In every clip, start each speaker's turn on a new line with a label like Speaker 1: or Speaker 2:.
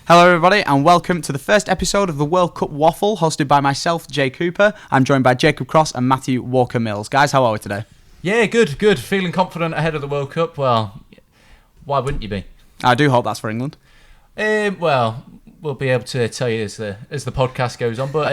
Speaker 1: Hello everybody and welcome to the first episode of the World Cup Waffle, hosted by myself, Jay Cooper. I'm joined by Jacob Cross and Matthew Walker-Mills. Guys, how are we today?
Speaker 2: Yeah, good. Feeling confident ahead of the World Cup. Well, why wouldn't you be?
Speaker 1: I do hope that's for England.
Speaker 2: Well, we'll be able to tell you as the podcast goes on, but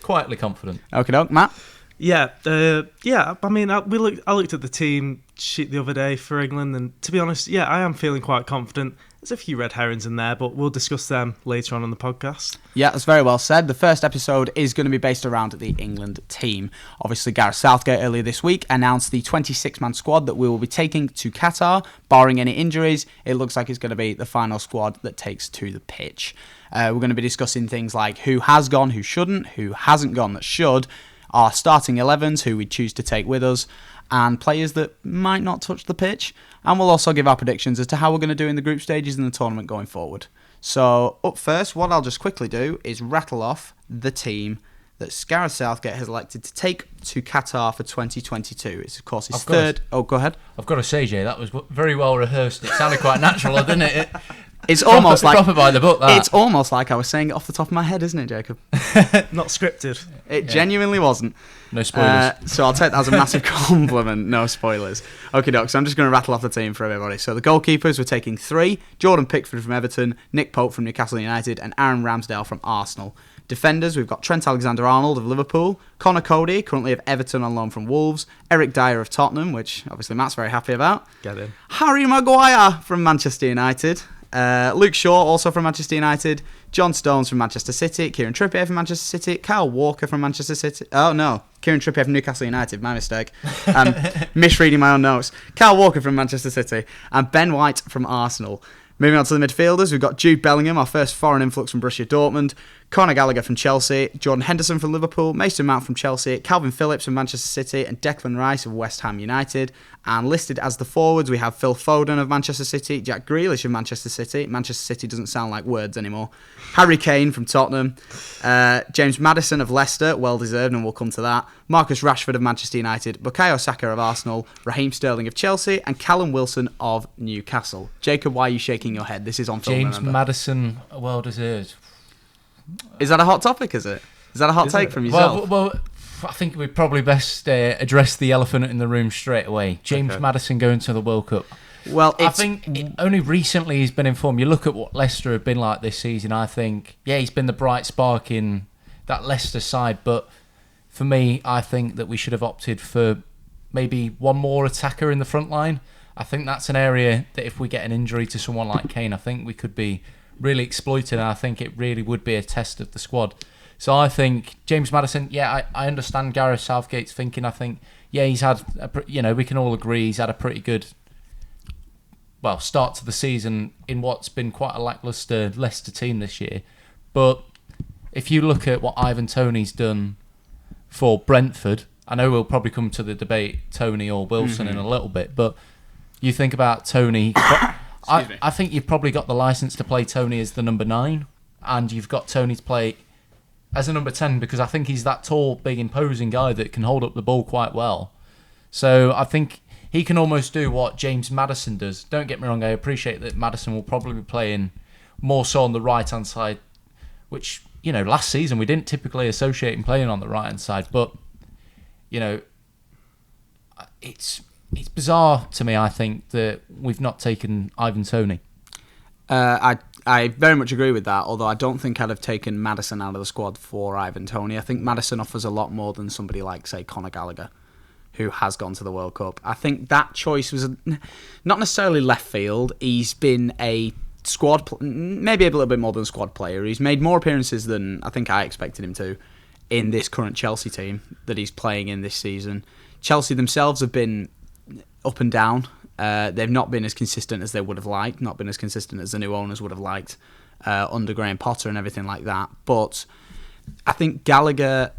Speaker 2: quietly confident.
Speaker 1: Okay, doke. Matt?
Speaker 3: Yeah. I mean, I looked at the team sheet the other day for England, and to be honest, yeah, I am feeling quite confident. There's a few red herrings in there, but we'll discuss them later on in the podcast.
Speaker 1: Yeah, that's very well said. The first episode is going to be based around the England team. Obviously, Gareth Southgate earlier this week announced the 26-man squad that we will be taking to Qatar. Barring any injuries, it looks like it's going to be the final squad that takes to the pitch. We're going to be discussing things like who has gone, who shouldn't, who hasn't gone that should, our starting 11s, who we choose to take with us, and players that might not touch the pitch. And we'll also give our predictions as to how we're going to do in the group stages in the tournament going forward. So up first, what I'll just quickly do is rattle off the team that Gareth Southgate has elected to take to Qatar for 2022. It's, of course, his third... Oh, go ahead.
Speaker 2: I've got to say, Jay, that was very well rehearsed. It sounded quite natural, didn't it?
Speaker 1: It's almost like
Speaker 2: proper by the book. That.
Speaker 1: It's almost like I was saying it off the top of my head, isn't it, Jacob?
Speaker 3: Not scripted.
Speaker 1: It genuinely wasn't.
Speaker 2: No spoilers.
Speaker 1: So I'll take that as a massive compliment. No spoilers. Okay, doc. So I'm just going to rattle off the team for everybody. So the goalkeepers, we're taking 3: Jordan Pickford from Everton, Nick Pope from Newcastle United, and Aaron Ramsdale from Arsenal. Defenders, we've got Trent Alexander-Arnold of Liverpool, Connor Cody, currently of Everton on loan from Wolves, Eric Dyer of Tottenham, which obviously Matt's very happy about.
Speaker 3: Get in.
Speaker 1: Harry Maguire from Manchester United. Luke Shaw, also from Manchester United. John Stones from Manchester City. Kieran Trippier from Manchester City. Kyle Walker from Manchester City. Oh, no. Kieran Trippier from Newcastle United. My mistake. Misreading my own notes. Kyle Walker from Manchester City. And Ben White from Arsenal. Moving on to the midfielders, we've got Jude Bellingham, our first foreign influx from Borussia Dortmund. Conor Gallagher from Chelsea. Jordan Henderson from Liverpool. Mason Mount from Chelsea. Calvin Phillips from Manchester City. And Declan Rice of West Ham United. And listed as the forwards, we have Phil Foden of Manchester City. Jack Grealish of Manchester City. Manchester City doesn't sound like words anymore. Harry Kane from Tottenham. James Maddison of Leicester. Well deserved, and we'll come to that. Marcus Rashford of Manchester United. Bukayo Saka of Arsenal. Raheem Sterling of Chelsea. And Callum Wilson of Newcastle. Jacob, why are you shaking your head? This is on film,
Speaker 2: James
Speaker 1: remember.
Speaker 2: Maddison, well deserved.
Speaker 1: Is that a hot topic, is it? Is that a hot take from yourself?
Speaker 2: Well, I think we'd probably best address the elephant in the room straight away. James Maddison going to the World Cup.
Speaker 1: Well,
Speaker 2: I think only recently he's been informed. You look at what Leicester have been like this season, I think, yeah, he's been the bright spark in that Leicester side. But for me, I think that we should have opted for maybe one more attacker in the front line. I think that's an area that if we get an injury to someone like Kane, I think we could be really exploited, and I think it really would be a test of the squad. So I think James Maddison, yeah, I understand Gareth Southgate's thinking. I think, yeah, he's had, we can all agree he's had a pretty good, start to the season in what's been quite a lacklustre Leicester team this year. But if you look at what Ivan Toney's done for Brentford, I know we'll probably come to the debate Toney or Wilson in a little bit, but you think about Toney. I think you've probably got the licence to play Toney as the number 9, and you've got Toney to play as a number 10 because I think he's that tall, big, imposing guy that can hold up the ball quite well. So I think he can almost do what James Maddison does. Don't get me wrong, I appreciate that Maddison will probably be playing more so on the right-hand side, which, last season we didn't typically associate him playing on the right-hand side, but, it's bizarre to me, I think, that we've not taken Ivan Toney.
Speaker 1: I very much agree with that, although I don't think I'd have taken Maddison out of the squad for Ivan Toney. I think Maddison offers a lot more than somebody like, say, Conor Gallagher, who has gone to the World Cup. I think that choice was not necessarily left field. He's been a squad, maybe a little bit more than a squad player. He's made more appearances than I think I expected him to in this current Chelsea team that he's playing in this season. Chelsea themselves have been up and down. They've not been as consistent as they would have liked, not been as consistent as the new owners would have liked under Graham Potter and everything like that. But I think Gallagher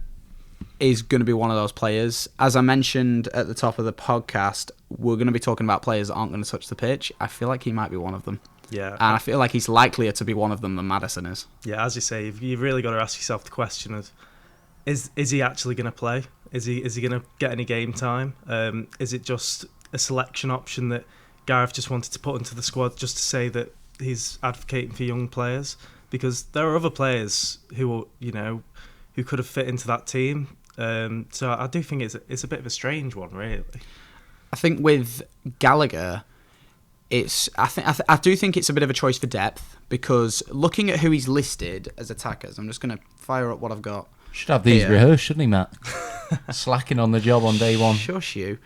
Speaker 1: is going to be one of those players. As I mentioned at the top of the podcast, we're going to be talking about players that aren't going to touch the pitch. I feel like he might be one of them.
Speaker 3: Yeah.
Speaker 1: And I feel like he's likelier to be one of them than Maddison is.
Speaker 3: Yeah, as you say, you've really got to ask yourself the question of, is he actually going to play? Is he going to get any game time? Is it just a selection option that Gareth just wanted to put into the squad just to say that he's advocating for young players, because there are other players who could have fit into that team. So I do think it's a bit of a strange one, really.
Speaker 1: I think with Gallagher, I do think it's a bit of a choice for depth, because looking at who he's listed as attackers, I'm just going to fire up what I've got.
Speaker 2: Should have these rehearsed, shouldn't he, Matt? Slacking on the job on day one.
Speaker 1: Shush you.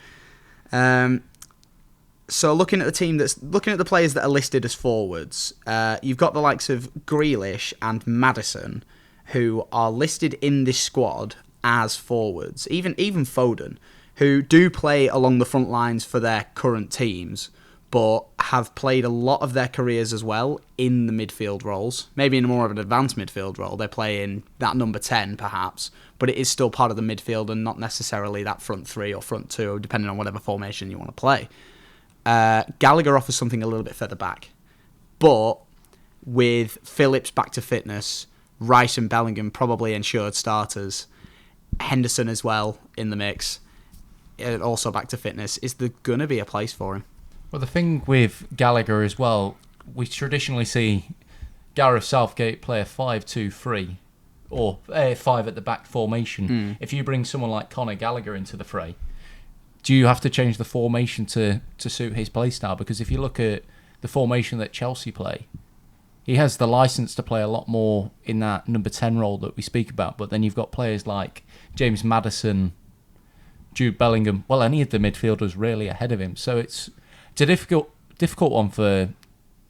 Speaker 1: So looking at the players that are listed as forwards, you've got the likes of Grealish and Maddison, who are listed in this squad as forwards. Even Foden, who do play along the front lines for their current teams, but have played a lot of their careers as well in the midfield roles. Maybe in more of an advanced midfield role. They play in that number 10, perhaps, but it is still part of the midfield and not necessarily that front three or front two, depending on whatever formation you want to play. Gallagher offers something a little bit further back. But with Phillips back to fitness, Rice and Bellingham probably ensured starters, Henderson as well in the mix, also back to fitness, is there going to be a place for him?
Speaker 2: Well, the thing with Gallagher as well, we traditionally see Gareth Southgate play a 5-2-3 or a 5 at the back formation. If you bring someone like Conor Gallagher into the fray, do you have to change the formation to suit his play style? Because if you look at the formation that Chelsea play, he has the license to play a lot more in that number 10 role that we speak about. But then you've got players like James Maddison, Jude Bellingham, well, any of the midfielders really ahead of him. So it's a difficult one for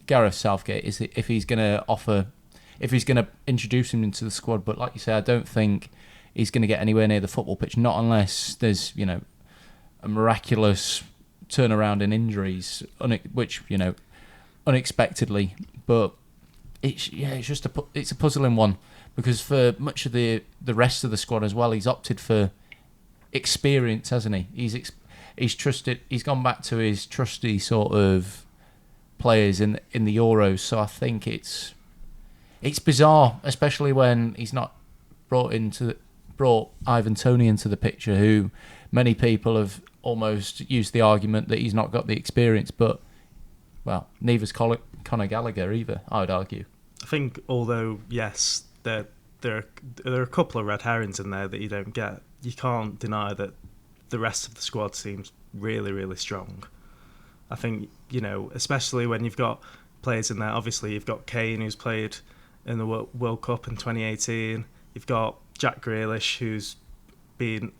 Speaker 2: Gareth Southgate, is if he's going to introduce him into the squad. But like you say, I don't think he's going to get anywhere near the football pitch, not unless there's a miraculous turnaround in injuries, which unexpectedly. But it's a puzzling one, because for much of the rest of the squad as well, he's opted for experience, hasn't he? He's trusted. He's gone back to his trusty sort of players in the Euros. So I think it's bizarre, especially when he's not brought Ivan Toney into the picture, who many people have almost used the argument that he's not got the experience. But well, neither's Conor Gallagher either, I would argue.
Speaker 3: I think, although yes, there are a couple of red herrings in there that you don't get, you can't deny that the rest of the squad seems really, really strong. I think, especially when you've got players in there. Obviously, you've got Kane, who's played in the World Cup in 2018. You've got Jack Grealish, who's been,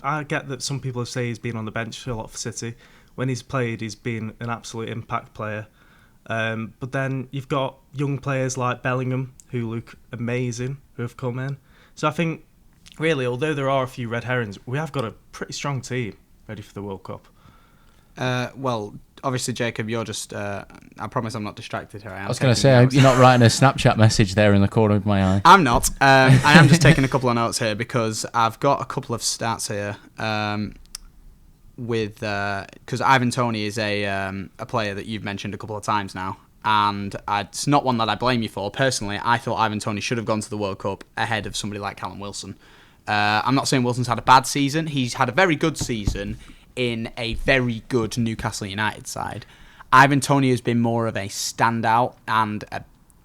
Speaker 3: I get that some people say he's been on the bench a lot for City. When he's played, he's been an absolute impact player. But then you've got young players like Bellingham, who look amazing, who have come in. So I think, really, although there are a few red herrings, we have got a pretty strong team ready for the World Cup.
Speaker 1: Well, obviously, Jacob, you're just... I promise I'm not distracted here.
Speaker 2: I was going to say, I hope you're not writing a Snapchat message there in the corner of my eye.
Speaker 1: I'm not. I am just taking a couple of notes here, because I've got a couple of stats here. Because Ivan Toney is a player that you've mentioned a couple of times now, and it's not one that I blame you for. Personally, I thought Ivan Toney should have gone to the World Cup ahead of somebody like Callum Wilson. I'm not saying Wilson's had a bad season. He's had a very good season in a very good Newcastle United side. Ivan Toney has been more of a standout and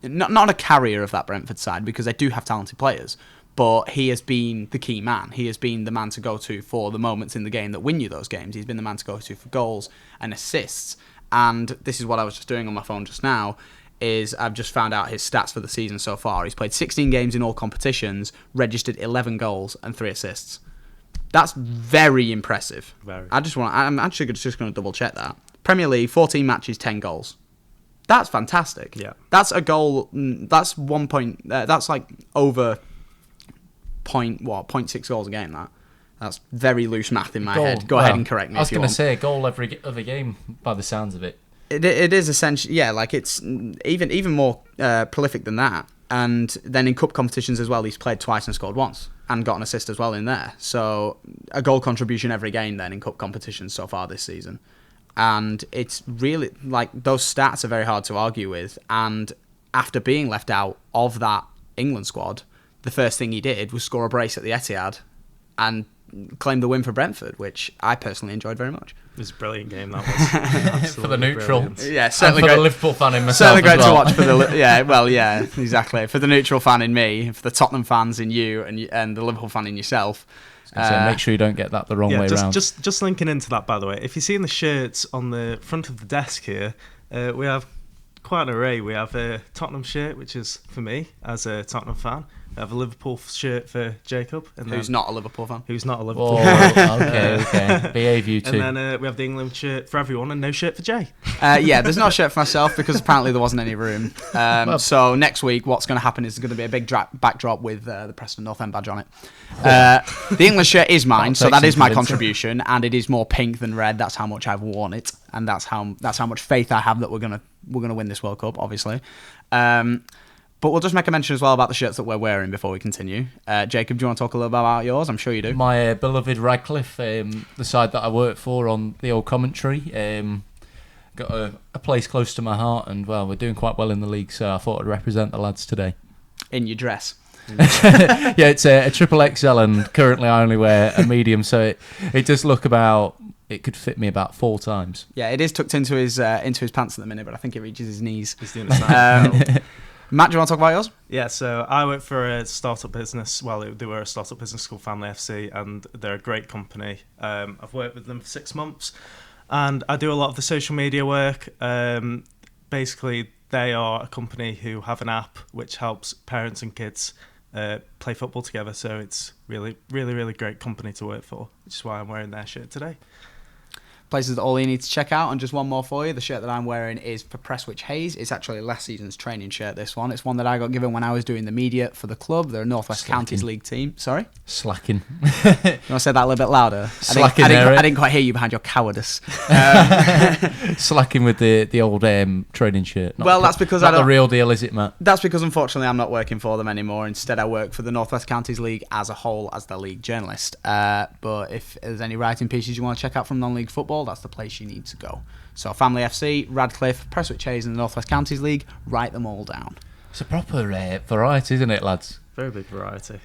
Speaker 1: not a carrier of that Brentford side, because they do have talented players, but he has been the key man. He has been the man to go to for the moments in the game that win you those games. He's been the man to go to for goals and assists. And this is what I was just doing on my phone just now, is I've just found out his stats for the season so far. He's played 16 games in all competitions, registered 11 goals and 3 assists. That's very impressive.
Speaker 3: Very.
Speaker 1: I'm actually just going to double check that. Premier League, 14 matches, 10 goals. That's fantastic.
Speaker 3: Yeah.
Speaker 1: That's a goal. That's 1 point. That's like over 0.6 goals a game. That's very loose math in my head. Go ahead and correct me.
Speaker 2: I was going to say a goal every other game by the sounds of it.
Speaker 1: It is essentially, yeah, like it's even more prolific than that. And then in cup competitions as well, he's played twice and scored once and got an assist as well in there. So a goal contribution every game then in cup competitions so far this season. And it's really, like, those stats are very hard to argue with. And after being left out of that England squad, the first thing he did was score a brace at the Etihad. And claimed the win for Brentford, which I personally enjoyed very much.
Speaker 3: It was a brilliant game, that was.
Speaker 2: For the neutral.
Speaker 3: Brilliant.
Speaker 1: Yeah, certainly
Speaker 2: and for
Speaker 1: great.
Speaker 2: the Liverpool fan in myself
Speaker 1: Certainly great
Speaker 2: as well.
Speaker 1: to watch for the exactly, for the neutral fan in me, for the Tottenham fans in you, and the Liverpool fan in yourself.
Speaker 2: So make sure you don't get that the wrong way round.
Speaker 3: Just linking into that, by the way, if you're seeing the shirts on the front of the desk here, we have quite an array. We have a Tottenham shirt, which is for me as a Tottenham fan. We have a Liverpool shirt for Jacob, and
Speaker 1: Who's not a Liverpool fan?
Speaker 3: Who's not a Liverpool
Speaker 2: Oh,
Speaker 3: fan.
Speaker 2: okay. Behave, you two.
Speaker 3: And then we have the England shirt for everyone, and no shirt for Jay.
Speaker 1: There's no shirt for myself because apparently there wasn't any room. So next week, what's going to happen is there's going to be a big backdrop with the Preston North End badge on it. The England shirt is mine, so that is my contribution, and it is more pink than red. That's how much I've worn it, and that's how much faith I have that we're gonna win this World Cup, obviously. But we'll just make a mention as well about the shirts that we're wearing before we continue. Jacob, do you want to talk a little bit about yours? I'm sure you do.
Speaker 2: My beloved Radcliffe, the side that I work for on the old commentary, got a place close to my heart, and well, we're doing quite well in the league, so I thought I'd represent the lads today.
Speaker 1: In your dress.
Speaker 2: Yeah, it's a triple XL, and currently I only wear a medium, so it does look about. It could fit me about 4 times.
Speaker 1: Yeah, it is tucked into his pants at the minute, but I think it reaches his knees.
Speaker 3: He's doing the
Speaker 1: Matt, do you want to talk about yours?
Speaker 3: Yeah, so I work for a startup business. Well, they were a startup business called Family FC, and they're a great company. I've worked with them for 6 months, and I do a lot of the social media work. Basically, they are a company who have an app which helps parents and kids play football together. So it's really, really, really great company to work for, which is why I'm wearing their shirt today.
Speaker 1: Places that all you need to check out, and just one more for you. The shirt that I'm wearing is for Prestwich Hayes. It's actually last season's training shirt, this one. It's one that I got given when I was doing the media for the club. They're a North West Counties League team. Sorry?
Speaker 2: Slacking.
Speaker 1: You want to say that a little bit louder?
Speaker 2: Slacking
Speaker 1: I didn't quite hear you behind your cowardice.
Speaker 2: Slacking with the old training shirt.
Speaker 1: That's because
Speaker 2: not the real deal, is it, Matt?
Speaker 1: That's because, unfortunately, I'm not working for them anymore. Instead, I work for the North West Counties League as a whole as the league journalist. But if there's any writing pieces you want to check out from non-league football, that's the place you need to go. So Family FC, Radcliffe, Prestwich Hayes and the North West Counties League, write them all down.
Speaker 2: It's a proper variety, isn't it, lads?
Speaker 3: Very big variety.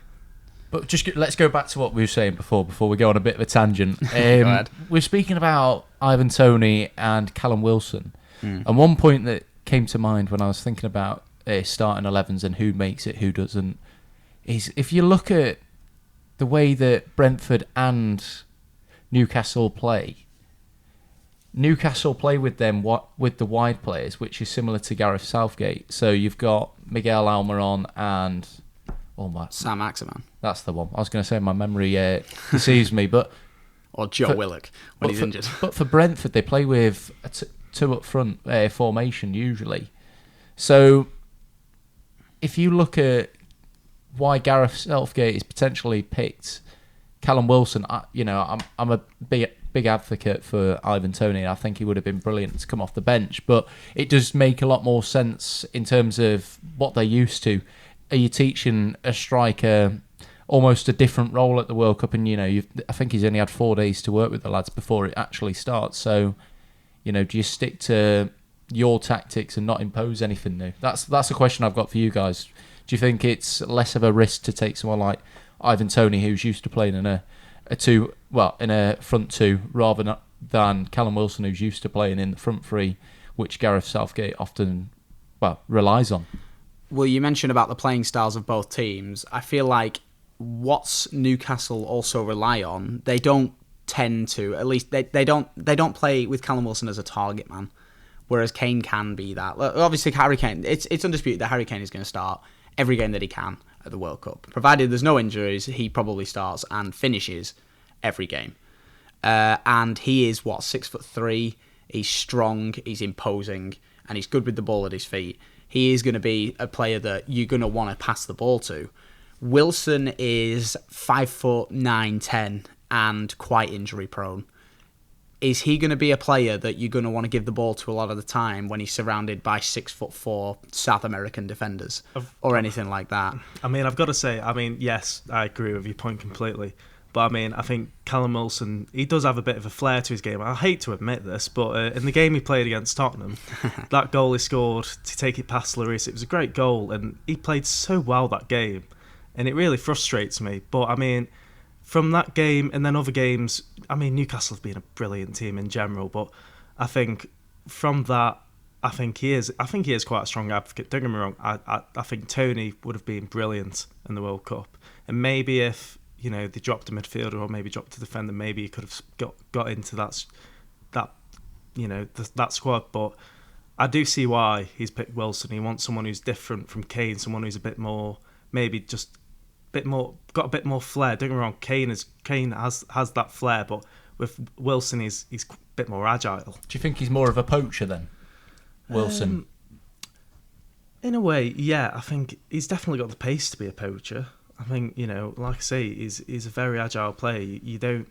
Speaker 2: But just let's go back to what we were saying before we go on a bit of a tangent.
Speaker 1: Go ahead.
Speaker 2: We're speaking about Ivan Toney and Callum Wilson. And one point that came to mind when I was thinking about starting 11s and who makes it, who doesn't, is if you look at the way that Brentford and Newcastle play with them with the wide players, which is similar to Gareth Southgate. So you've got Miguel Almiron and
Speaker 1: Sam Maximan.
Speaker 2: That's the one. I was going to say my memory deceives me, but
Speaker 1: or Joe Willock when he's injured.
Speaker 2: But for Brentford, they play with a two up front formation usually. So if you look at why Gareth Southgate is potentially picked Callum Wilson, I'm a big advocate for Ivan Toney. I think he would have been brilliant to come off the bench, but it does make a lot more sense in terms of what they're used to. Are you teaching a striker almost a different role at the World Cup? And I think he's only had 4 days to work with the lads before it actually starts. So, do you stick to your tactics and not impose anything new? That's a question I've got for you guys. Do you think it's less of a risk to take someone like Ivan Toney, who's used to playing in a front two, rather than Callum Wilson, who's used to playing in the front three, which Gareth Southgate often relies on?
Speaker 1: Well, you mentioned about the playing styles of both teams. I feel like what's Newcastle also rely on, they don't tend to, at least they don't play with Callum Wilson as a target man, whereas Kane can be that. Obviously, Harry Kane, it's undisputed that Harry Kane is going to start every game that he can at the World Cup. Provided there's no injuries, he probably starts and finishes every game. And he is, 6'3", he's strong, he's imposing, and he's good with the ball at his feet. He is going to be a player that you're going to want to pass the ball to. Wilson is 5'9", 10, and quite injury prone. Is he going to be a player that you're going to want to give the ball to a lot of the time when he's surrounded by 6'4" South American defenders or anything like that?
Speaker 3: I've got to say, yes, I agree with your point completely. But I think Callum Wilson, he does have a bit of a flair to his game. I hate to admit this, but in the game he played against Tottenham, that goal he scored to take it past Lloris, it was a great goal, and he played so well that game, and it really frustrates me. But from that game and then other games, I mean, Newcastle have been a brilliant team in general, but I think from that, I think he is quite a strong advocate. Don't get me wrong. I think Tony would have been brilliant in the World Cup, and maybe if they dropped a midfielder or maybe dropped a defender, maybe he could have got into that squad. But I do see why he's picked Wilson. He wants someone who's different from Kane, someone who's a bit more, maybe just got a bit more flair. Don't get me wrong. Kane has that flair, but with Wilson, he's a bit more agile.
Speaker 2: Do you think he's more of a poacher then, Wilson?
Speaker 3: In a way, yeah. I think he's definitely got the pace to be a poacher. I think, like I say, he's a very agile player. You don't.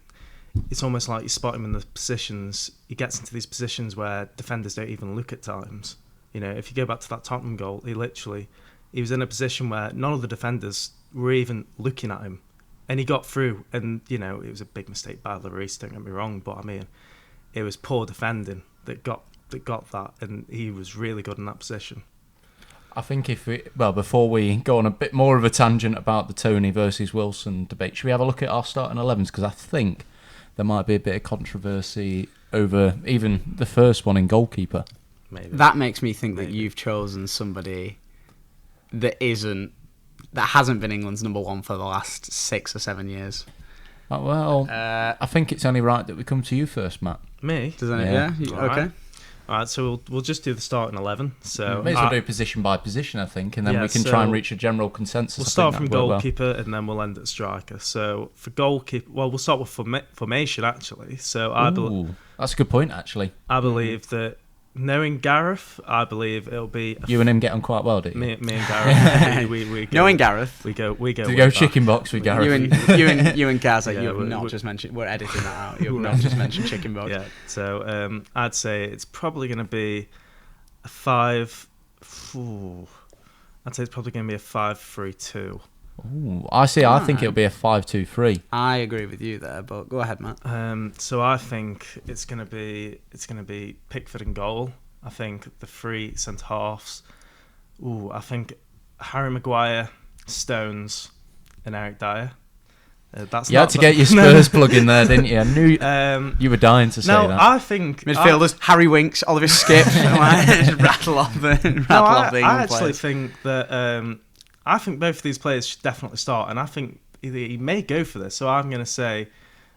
Speaker 3: It's almost like you spot him in the positions. He gets into these positions where defenders don't even look at times. If you go back to that Tottenham goal, he was in a position where none of the defenders were even looking at him, and he got through. And it was a big mistake by Lloris. Don't get me wrong, but I mean, it was poor defending that got that, and he was really good in that position.
Speaker 2: I think before we go on a bit more of a tangent about the Tony versus Wilson debate, should we have a look at our starting 11s? Because I think there might be a bit of controversy over even the first one in goalkeeper.
Speaker 3: Maybe.
Speaker 1: That makes me think that you've chosen somebody that hasn't been England's number one for the last 6 or 7 years.
Speaker 2: I think it's only right that we come to you first, Matt.
Speaker 3: Me?
Speaker 1: Does that? Yeah. Okay.
Speaker 3: All right, so we'll just do the starting 11. So
Speaker 2: may as well do position by position, I think, and then we can try and reach a general consensus.
Speaker 3: We'll start from goalkeeper and then we'll end at striker. So for goalkeeper, we'll start with formation actually. So
Speaker 2: that's a good point actually.
Speaker 3: I believe that knowing Gareth, I believe it'll be
Speaker 2: you and him get on quite well, do you?
Speaker 3: Me and Gareth. we go,
Speaker 1: knowing Gareth,
Speaker 3: we go.
Speaker 2: To go chicken box with Gareth.
Speaker 1: You and Gaza, you have not just mentioned. We're editing that out. You have not just mentioned chicken box.
Speaker 3: Yeah. So I'd say it's probably going to be a 5. I'd say it's probably going to be a 5-3-2.
Speaker 2: Ooh, I see. I think it'll be a 5-2-3.
Speaker 1: I agree with you there, but go ahead, Matt.
Speaker 3: So I think it's gonna be Pickford in goal. I think the 3 centre halves. I think Harry Maguire, Stones, and Eric Dyer.
Speaker 2: You had to get your Spurs plug in there, didn't you? I knew you were dying to say that.
Speaker 3: I think
Speaker 1: midfielders: Harry Winks, Oliver Skip. Just rattle off the England
Speaker 3: I actually
Speaker 1: players.
Speaker 3: think that. I think both of these players should definitely start, and I think he may go for this. So I'm going to say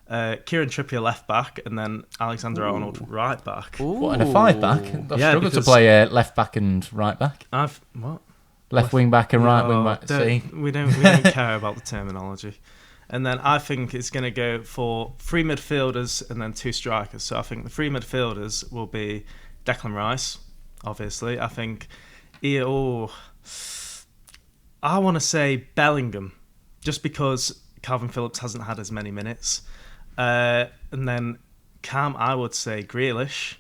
Speaker 3: Kieran Trippier left back, and then Alexander Arnold right back.
Speaker 2: What, in a 5-back? I've struggled to play left back and right back. Left wing back and right wing back. See,
Speaker 3: we don't care about the terminology. And then I think it's going to go for 3 midfielders and then 2 strikers. So I think the 3 midfielders will be Declan Rice, obviously. I think I want to say Bellingham, just because Calvin Phillips hasn't had as many minutes. And then Cam, I would say Grealish.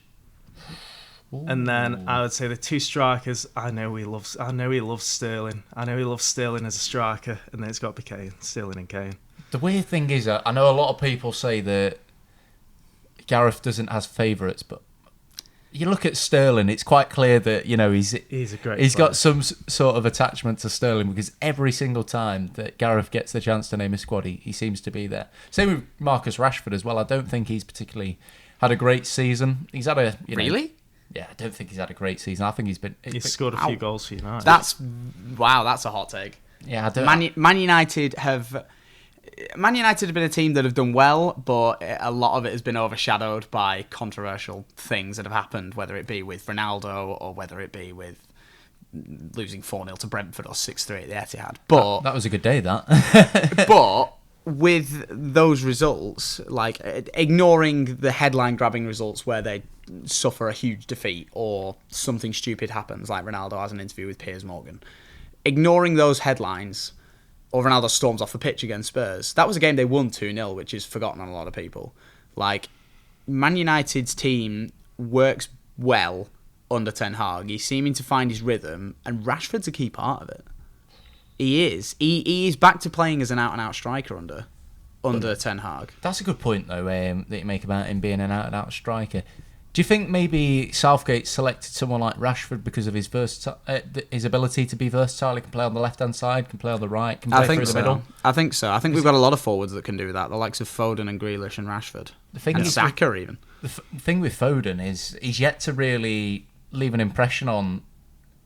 Speaker 3: Ooh. And then I would say the 2 strikers. I know he loves Sterling. I know he loves Sterling as a striker, and then it's got to be Kane, Sterling and Kane.
Speaker 2: The weird thing is, I know a lot of people say that Gareth doesn't have favourites, but you look at Sterling, it's quite clear that he's
Speaker 3: a great.
Speaker 2: He's got some sort of attachment to Sterling, because every single time that Gareth gets the chance to name a squad, he seems to be there. Same with Marcus Rashford as well. I don't think he's particularly had a great season. He's had a
Speaker 1: really.
Speaker 2: Yeah, I don't think he's had a great season. I think
Speaker 3: he's scored a few goals for United.
Speaker 1: That's a hot take.
Speaker 2: Yeah, I don't.
Speaker 1: Man United have been a team that have done well, but a lot of it has been overshadowed by controversial things that have happened, whether it be with Ronaldo or whether it be with losing 4-0 to Brentford or 6-3 at the Etihad. But
Speaker 2: that was a good day, that.
Speaker 1: But with those results, like ignoring the headline-grabbing results where they suffer a huge defeat or something stupid happens, like Ronaldo has an interview with Piers Morgan, ignoring those headlines, or Ronaldo storms off the pitch against Spurs, that was a game they won 2-0, which is forgotten on a lot of people. Like, Man United's team works well under Ten Hag. He's seeming to find his rhythm, and Rashford's a key part of it. He is. He is back to playing as an out-and-out striker under Ten Hag.
Speaker 2: That's a good point, though, that you make about him being an out-and-out striker. Do you think maybe Southgate selected someone like Rashford because of his his ability to be versatile? He can play on the left-hand side, can play on the right, can play through the middle?
Speaker 1: I think so. I think we've got a lot of forwards that can do that. The likes of Foden and Grealish and Rashford. And Saka even.
Speaker 2: The thing with Foden is he's yet to really leave an impression on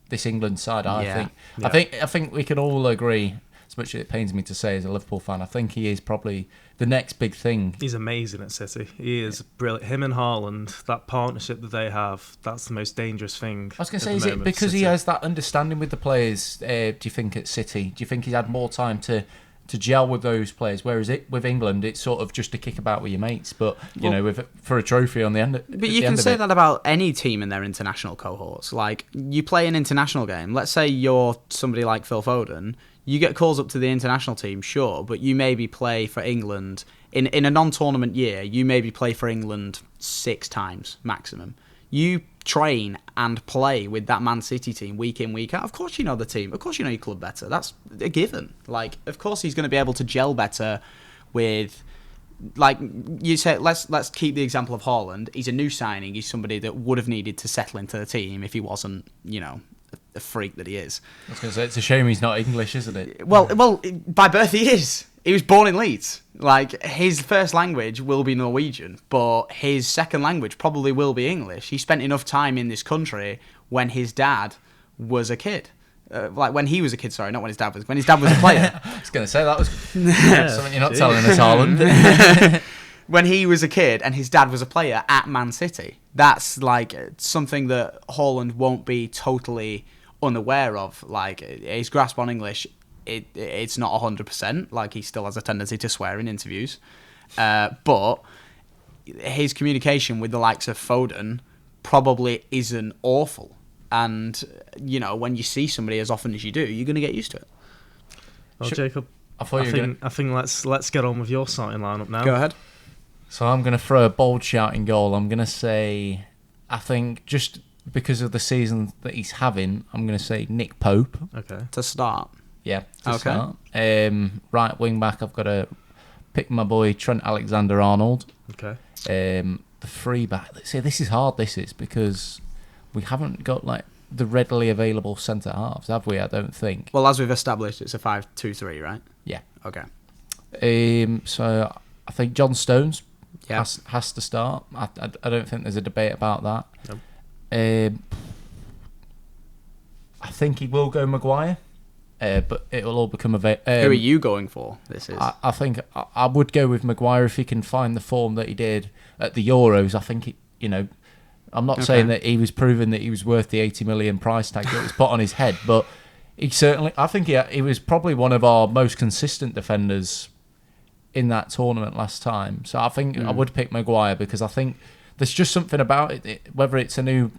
Speaker 2: this England side, I think. Yeah. I think we can all agree, as much as it pains me to say as a Liverpool fan, I think he is probably the next big thing.
Speaker 3: He's amazing at City. He is brilliant. Him and Haaland, that partnership that they have, that's the most dangerous thing.
Speaker 2: I was going to say, is it because he has that understanding with the players, do you think, at City? Do you think he's had more time to gel with those players? Whereas with England, it's sort of just to kick about with your mates, but, for a trophy on the end.
Speaker 1: But you can say that about any team in their international cohorts. Like, you play an international game. Let's say you're somebody like Phil Foden. You get calls up to the international team, sure, but you maybe play for England in a non-tournament year. You maybe play for England 6 times maximum. You train and play with that Man City team week in, week out. Of course you know the team. Of course you know your club better. That's a given. Like, of course he's going to be able to gel better with... Like you said, let's keep the example of Haaland. He's a new signing. He's somebody that would have needed to settle into the team if he wasn't, a freak that he is.
Speaker 2: I was going to say, it's a shame he's not English, isn't it?
Speaker 1: Well, by birth he is. He was born in Leeds. Like, his first language will be Norwegian, but his second language probably will be English. He spent enough time in this country when his dad was a kid. When he was a kid, sorry, not when his dad was. When his dad was a player.
Speaker 2: I was going to say, that was something you're not telling us, Haaland.
Speaker 1: When he was a kid and his dad was a player at Man City. That's, like, something that Haaland won't be totally unaware of. Like, his grasp on English, it's not 100%. Like, he still has a tendency to swear in interviews. But his communication with the likes of Foden probably isn't awful. And, when you see somebody as often as you do, you're going to get used to it.
Speaker 3: Well, Jacob, I think let's get on with your starting lineup now.
Speaker 1: Go ahead.
Speaker 2: So I'm going to throw a bold shouting goal. I'm going to say, I think just because of the season that he's having, I'm going to say Nick Pope.
Speaker 1: Okay. To start.
Speaker 2: Yeah, to start. Right wing back, I've got to pick my boy Trent Alexander-Arnold.
Speaker 3: Okay.
Speaker 2: The free back. See, this is hard, because we haven't got the readily available centre halves, have we? I don't think.
Speaker 1: Well, as we've established, it's a 5-2-3, right?
Speaker 2: Yeah.
Speaker 1: Okay.
Speaker 2: So I think John Stones has to start. I don't think there's a debate about that. Nope. I think he will go Maguire, but it will all become available.
Speaker 1: Who are you going for? This is.
Speaker 2: I think I would go with Maguire if he can find the form that he did at the Euros. I think I'm not saying that he was proving that he was worth the 80 million price tag that was put on his head, but I think he was probably one of our most consistent defenders in that tournament last time. So I think I would pick Maguire because I think there's just something about it, whether it's a new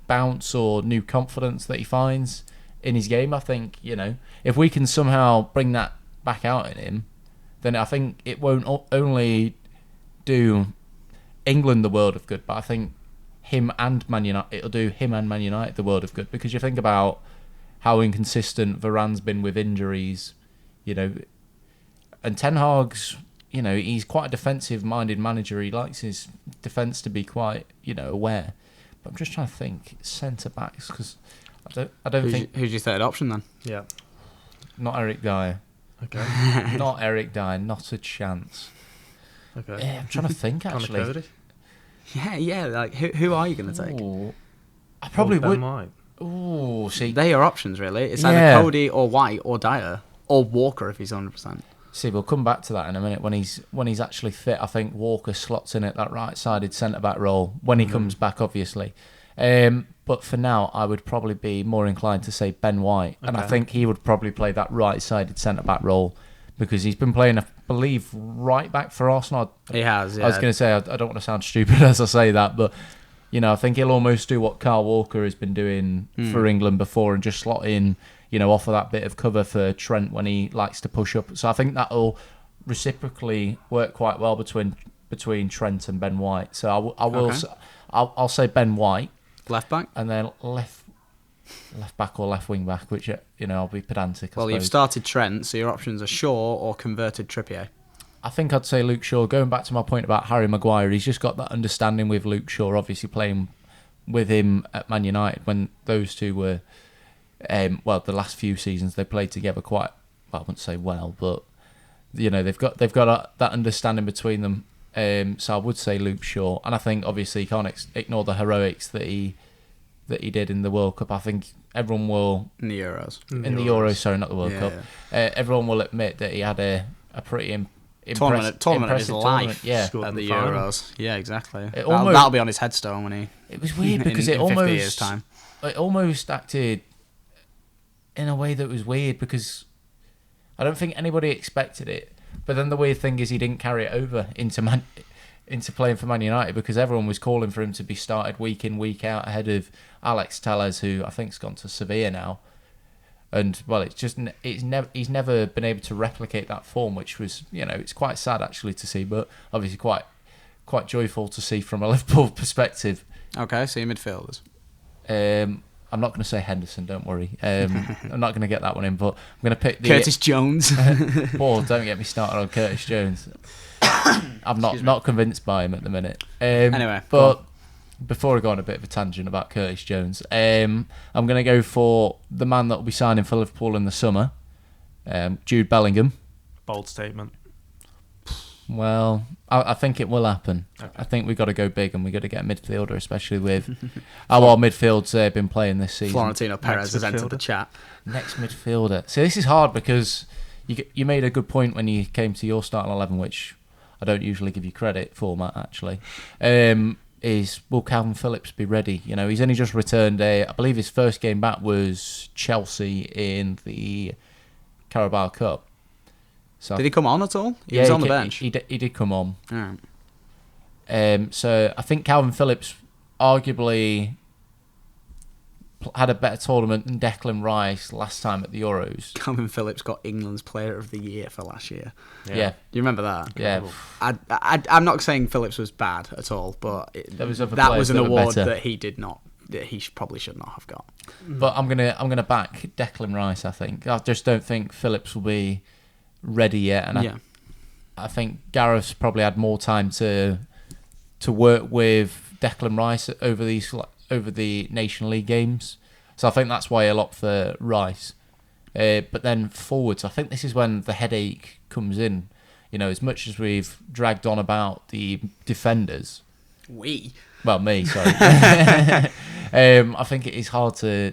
Speaker 2: bounce or new confidence that he finds in his game. I think, if we can somehow bring that back out in him, then I think it won't only do England the world of good, but I think it'll do him and Man United the world of good, because you think about how inconsistent Varane's been with injuries, and Ten Hag's, he's quite a defensive-minded manager. He likes his defence to be quite, aware. But I'm just trying to think centre-backs, because I don't think...
Speaker 1: Who's your third option, then?
Speaker 3: Yeah.
Speaker 2: Not Eric Dyer.
Speaker 3: Okay.
Speaker 2: Not Eric Dyer, not a chance.
Speaker 3: Okay.
Speaker 2: Yeah, I'm trying to think, actually.
Speaker 1: Yeah. Like, who are you going to take?
Speaker 2: Ooh, I probably would.
Speaker 3: White.
Speaker 2: Ooh, see...
Speaker 1: They are options, really. It's either Cody or White or Dyer. Or Walker, if he's 100%.
Speaker 2: See, we'll come back to that in a minute. When he's actually fit, I think Walker slots in at that right-sided centre-back role when he comes back, obviously. But for now, I would probably be more inclined to say Ben White. And I think he would probably play that right-sided centre-back role because he's been playing, I believe, right-back for Arsenal.
Speaker 1: He has, yeah.
Speaker 2: I was going to say, I don't want to sound stupid as I say that, but I think he'll almost do what Kyle Walker has been doing for England before and just slot in, offer that bit of cover for Trent when he likes to push up. So I think that'll reciprocally work quite well between Trent and Ben White. So I'll say Ben White,
Speaker 1: left back,
Speaker 2: and then left back or left wing back, which I'll be pedantic.
Speaker 1: Well, you've started Trent, so your options are Shaw or converted Trippier.
Speaker 2: I think I'd say Luke Shaw. Going back to my point about Harry Maguire, he's just got that understanding with Luke Shaw, obviously playing with him at Man United when those two were, the last few seasons they played together quite, well, I wouldn't say well, but they've got that understanding between them. So I would say Luke Shaw, and I think obviously you can't ignore the heroics that he did in the World Cup. I think everyone will
Speaker 1: in the Euros.
Speaker 2: In the Euros, sorry, not the World Cup.
Speaker 1: Yeah.
Speaker 2: Everyone will admit that he had a pretty
Speaker 1: tournament of his life.
Speaker 2: Yeah,
Speaker 1: at the Euros. Yeah, exactly.
Speaker 2: Almost,
Speaker 1: that'll be on his headstone when he.
Speaker 2: It was weird because
Speaker 1: in 50 years' time.
Speaker 2: It almost acted in a way that was weird because I don't think anybody expected it. But then the weird thing is he didn't carry it over into playing for Man United because everyone was calling for him to be started week in, week out ahead of Alex Telles, who I think's gone to Sevilla now. And well, he's never been able to replicate that form, which was, it's quite sad actually to see, but obviously quite joyful to see from a Liverpool perspective.
Speaker 1: Okay, so your midfielders.
Speaker 2: I'm not going to say Henderson, don't worry. I'm not going to get that one in, but I'm going to pick
Speaker 1: Curtis Jones.
Speaker 2: Paul, don't get me started on Curtis Jones. I'm not convinced by him at the minute.
Speaker 1: Anyway,
Speaker 2: but before I go on a bit of a tangent about Curtis Jones, I'm going to go for the man that will be signing for Liverpool in the summer, Jude Bellingham.
Speaker 3: Bold statement.
Speaker 2: Well, I think it will happen. Okay. I think we've got to go big and we've got to get a midfielder, especially with how our midfield's been playing this season.
Speaker 1: Florentino Perez has entered the chat.
Speaker 2: Next midfielder. See, this is hard because you made a good point when you came to your starting 11, which I don't usually give you credit for, Matt, actually. Is will Calvin Phillips be ready? He's only just returned. I believe his first game back was Chelsea in the Carabao Cup. So
Speaker 1: did he come on at all? He was on the bench.
Speaker 2: He did come on.
Speaker 1: All right.
Speaker 2: So I think Calvin Phillips arguably had a better tournament than Declan Rice last time at the Euros.
Speaker 1: Calvin Phillips got England's Player of the Year for last year.
Speaker 2: Yeah.
Speaker 1: You remember that?
Speaker 2: Yeah.
Speaker 1: I'm not saying Phillips was bad at all, but that was an award that he did not. That he probably should not have got.
Speaker 2: But I'm gonna back Declan Rice. I think I just don't think Phillips will be ready yet, and I think Gareth's probably had more time to work with Declan Rice over the Nation League games, so I think that's why he'll opt for Rice. But then forwards, I think this is when the headache comes in. As much as we've dragged on about the defenders, me, sorry. I think it is hard to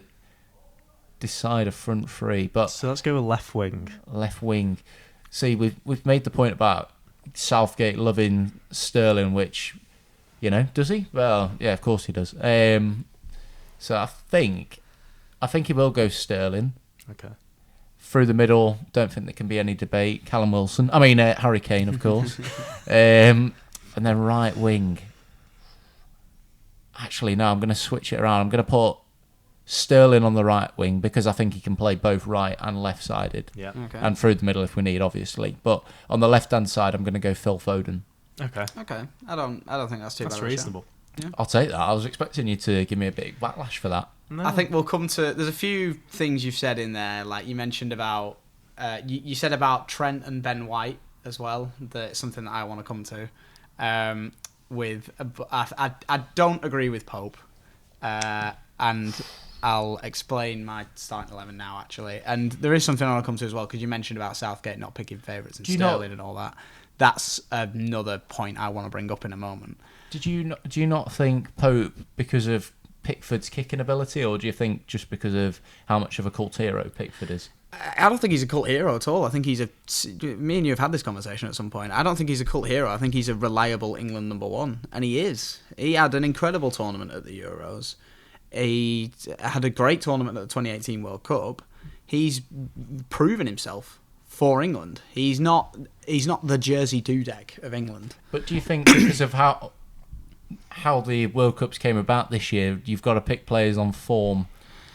Speaker 2: decide a front three, but
Speaker 3: so let's go with left wing.
Speaker 2: Left wing. See, we've made the point about Southgate loving Sterling, which, does he? Well, yeah, of course he does. So I think he will go Sterling.
Speaker 3: Okay.
Speaker 2: Through the middle, don't think there can be any debate. Callum Wilson. I mean, Harry Kane, of course. And then right wing. Actually, no, I'm going to switch it around. I'm going to put Sterling on the right wing because I think he can play both right and left-sided.
Speaker 3: Yeah.
Speaker 1: Okay.
Speaker 2: And through the middle if we need, obviously. But on the left-hand side, I'm going to go Phil Foden.
Speaker 3: Okay.
Speaker 1: I don't think that's too bad.
Speaker 3: That's reasonable.
Speaker 1: Yeah.
Speaker 2: I'll take that. I was expecting you to give me a big backlash for that.
Speaker 3: No.
Speaker 1: I think we'll come to. There's a few things you've said in there, like you mentioned about. You said about Trent and Ben White as well. That's something that I want to come to. I don't agree with Pope, and I'll explain my starting 11 now, actually. And there is something I want to come to as well, because you mentioned about Southgate not picking favourites and Sterling and all that. That's another point I want to bring up in a moment.
Speaker 2: Do you not think Pope, because of Pickford's kicking ability, or do you think just because of how much of a cult hero Pickford is?
Speaker 1: I don't think he's a cult hero at all. I think me and you have had this conversation at some point. I don't think he's a cult hero. I think he's a reliable England number one, and he is. He had an incredible tournament at the Euros. He had a great tournament at the 2018 World Cup. He's proven himself for England. He's not the Jersey Dudek of England.
Speaker 2: But do you think because of how the World Cups came about this year, you've got to pick players on form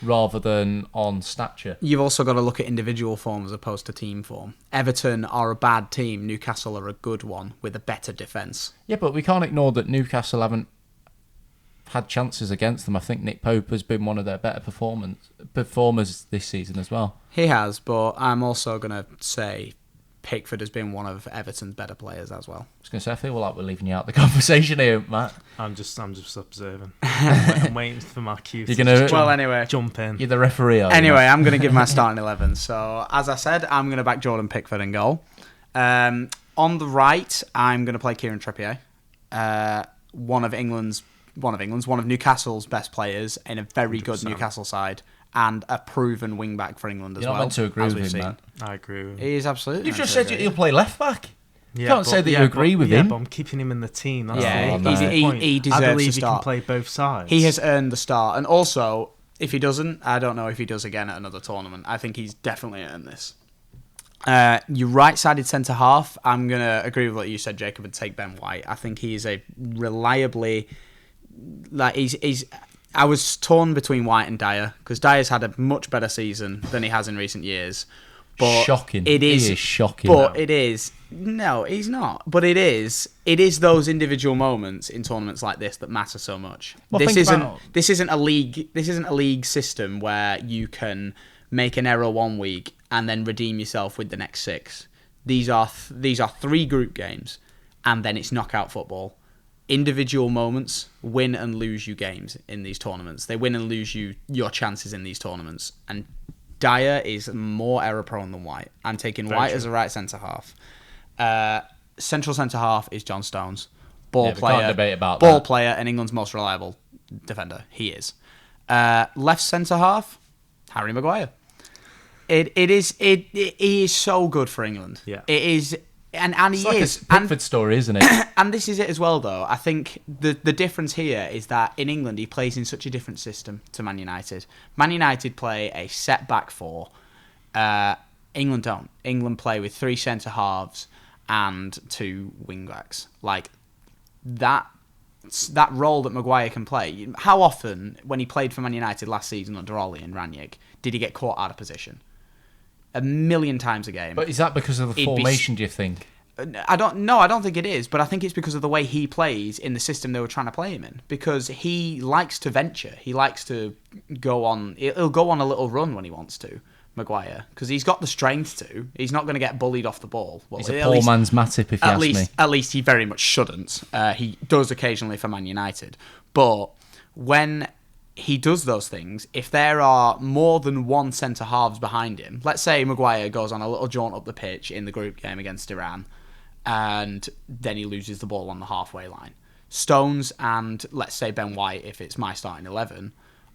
Speaker 2: rather than on stature?
Speaker 1: You've also got to look at individual form as opposed to team form. Everton are a bad team. Newcastle are a good one with a better defence.
Speaker 2: Yeah, but we can't ignore that Newcastle haven't had chances against them. I think Nick Pope has been one of their better performers this season as well.
Speaker 1: He has, but I'm also going to say Pickford has been one of Everton's better players as well.
Speaker 2: I was going to say, I feel like we're leaving you out of the conversation here, Matt.
Speaker 3: I'm just observing. I'm waiting for my cue.
Speaker 2: You're gonna
Speaker 3: jump in.
Speaker 2: You're the referee.
Speaker 1: Anyway, I'm going to give my starting 11. So as I said, I'm going to back Jordan Pickford in goal. On the right, I'm going to play Kieran Trippier, one of Newcastle's best players in a very 100%. Good Newcastle side, and a proven wing back for England as well.
Speaker 2: You're not meant to agree with him, man.
Speaker 3: I agree with him.
Speaker 1: He is absolutely.
Speaker 2: You've just said he'll play left back.
Speaker 3: Yeah,
Speaker 2: you can't say that you agree with him.
Speaker 3: But I'm keeping him in the team. That's
Speaker 1: he deserves
Speaker 3: I believe
Speaker 1: to start.
Speaker 3: He can play both sides.
Speaker 1: He has earned the start, and also, if he doesn't, I don't know if he does again at another tournament. I think he's definitely earned this. Your right-sided centre half, I'm gonna agree with what you said, Jacob, and take Ben White. I think he is a reliably I was torn between White and Dyer because Dyer's had a much better season than he has in recent years. But
Speaker 2: shocking.
Speaker 1: He is
Speaker 2: shocking.
Speaker 1: But it is. No, he's not. But it is. It is those individual moments in tournaments like this that matter so much.
Speaker 2: Well,
Speaker 1: this isn't a league. This isn't a league system where you can make an error one week and then redeem yourself with the next 6. These are 3 group games, and then it's knockout football. Individual moments win and lose you games in these tournaments. They win and lose you your chances in these tournaments. And Dyer is more error prone than White. I'm taking White as a right centre half. Central centre half is John Stones, ball player.
Speaker 2: Can't debate about
Speaker 1: ball
Speaker 2: that.
Speaker 1: player and England's most reliable defender. He is. Left centre half, Harry Maguire. He is so good for England.
Speaker 3: Yeah.
Speaker 1: It is. And
Speaker 2: it's
Speaker 1: he
Speaker 2: like
Speaker 1: is.
Speaker 2: a Pickford story, isn't it?
Speaker 1: And this is it as well, though. I think the difference here is that in England, he plays in such a different system to Man United. Man United play a set back 4. England don't. England play with 3 centre halves and 2 wing backs. Like that role that Maguire can play. How often, when he played for Man United last season under Ollie and Ranić, did he get caught out of position? 1,000,000 times a game.
Speaker 2: But is that because of the formation, do you think?
Speaker 1: I don't think it is, but I think it's because of the way he plays in the system they were trying to play him in. Because he likes to venture. He likes to go on. He'll go on a little run when he wants to, Maguire, because he's got the strength to. He's not going to get bullied off the ball. Well,
Speaker 2: he's a poor man's Matip, if you ask me.
Speaker 1: At least he very much shouldn't. He does occasionally for Man United. But when he does those things, if there are more than 1 centre-halves behind him, let's say Maguire goes on a little jaunt up the pitch in the group game against Iran, and then he loses the ball on the halfway line. Stones and, let's say, Ben White, if it's my starting 11,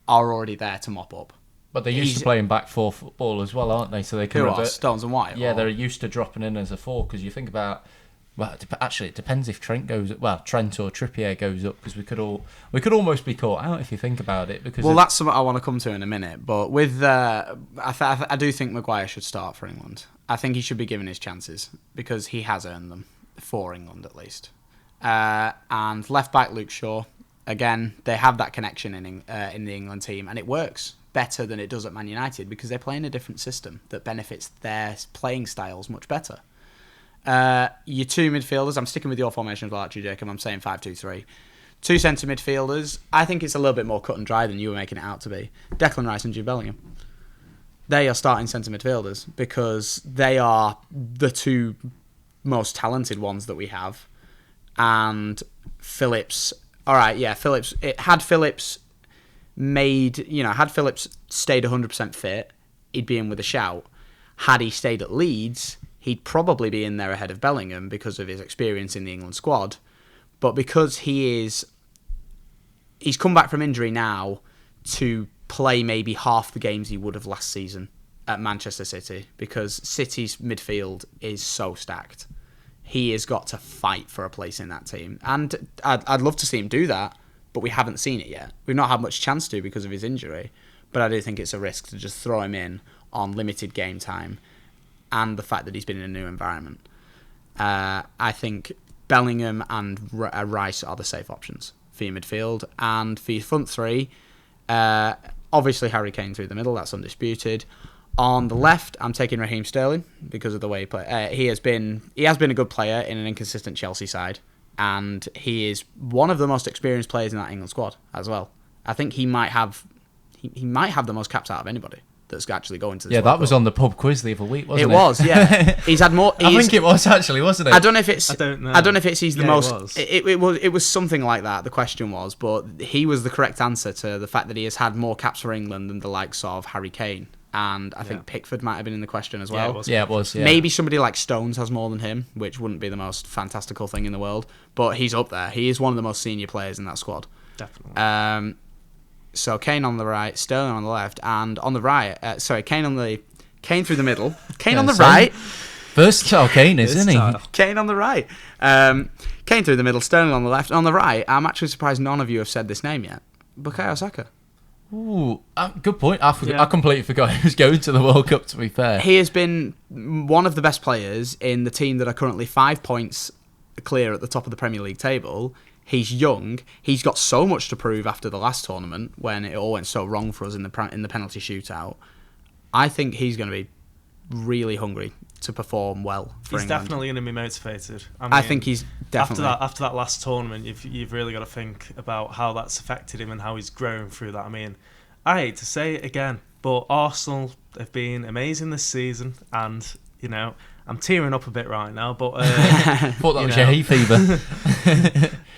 Speaker 1: are already there to mop up.
Speaker 2: But they're used to playing back 4 football as well, aren't they? So they can
Speaker 1: Who are Stones and White?
Speaker 2: Yeah, they're used to dropping in as a 4, because you think about... Well, actually, it depends if Trent or Trippier goes up, because we could almost be caught out if you think about it. Because
Speaker 1: that's something I want to come to in a minute. But with I do think Maguire should start for England. I think he should be given his chances because he has earned them for England at least. And left back Luke Shaw, again, they have that connection in the England team, and it works better than it does at Man United because they play in a different system that benefits their playing styles much better. Your 2 midfielders, I'm sticking with your formation as well, actually, Jacob. I'm saying 5-2-3. 2 centre midfielders, I think it's a little bit more cut and dry than you were making it out to be. Declan Rice and Jude Bellingham. They are starting centre midfielders because they are the 2 most talented ones that we have. And Phillips, Phillips, had Phillips stayed 100% fit, he'd be in with a shout. Had he stayed at Leeds, he'd probably be in there ahead of Bellingham because of his experience in the England squad. But because he's come back from injury now to play maybe half the games he would have last season at Manchester City, because City's midfield is so stacked. He has got to fight for a place in that team. And I'd love to see him do that, but we haven't seen it yet. We've not had much chance to because of his injury. But I do think it's a risk to just throw him in on limited game time and the fact that he's been in a new environment. I think Bellingham and Rice are the safe options for your midfield. And for your front 3, obviously Harry Kane through the middle, that's undisputed. On the left, I'm taking Raheem Sterling because of the way he plays. He has been a good player in an inconsistent Chelsea side, and he is one of the most experienced players in that England squad as well. I think he might have the most caps out of anybody that's actually going to this
Speaker 2: Yeah,
Speaker 1: World
Speaker 2: that
Speaker 1: Cup.
Speaker 2: was on the pub quiz the other week, wasn't it?
Speaker 1: It was, yeah. He's had more.
Speaker 2: I think it was actually, wasn't it?
Speaker 1: I don't know if it's.
Speaker 3: I don't know.
Speaker 1: I don't know if it's he's the
Speaker 3: Yeah,
Speaker 1: most.
Speaker 3: it was.
Speaker 1: It was something like that. The question was, but he was the correct answer to the fact that he has had more caps for England than the likes of Harry Kane, and I think Pickford might have been in the question as well.
Speaker 2: Yeah, it was. Yeah.
Speaker 1: Maybe somebody like Stones has more than him, which wouldn't be the most fantastical thing in the world. But he's up there. He is one of the most senior players in that squad.
Speaker 3: Definitely.
Speaker 1: So Kane on the right, Sterling on the left, and on the right, Kane through the middle, Kane on the right.
Speaker 2: Versatile Kane, isn't he?
Speaker 1: Kane on the right. Kane through the middle, Sterling on the left. On the right, I'm actually surprised none of you have said this name yet. Bukayo Saka.
Speaker 2: Ooh, good point. I completely forgot he was going to the World Cup, to be fair.
Speaker 1: He has been one of the best players in the team that are currently 5 points clear at the top of the Premier League table. He's young. He's got so much to prove after the last tournament when it all went so wrong for us in the penalty shootout. I think he's going to be really hungry to perform well for
Speaker 3: He's
Speaker 1: England.
Speaker 3: definitely going to be motivated.
Speaker 1: I think he's definitely...
Speaker 3: After that last tournament, you've really got to think about how that's affected him and how he's grown through that. I mean, I hate to say it again, but Arsenal have been amazing this season, and, you know, I'm tearing up a bit right now, but...
Speaker 2: thought that was your hay fever.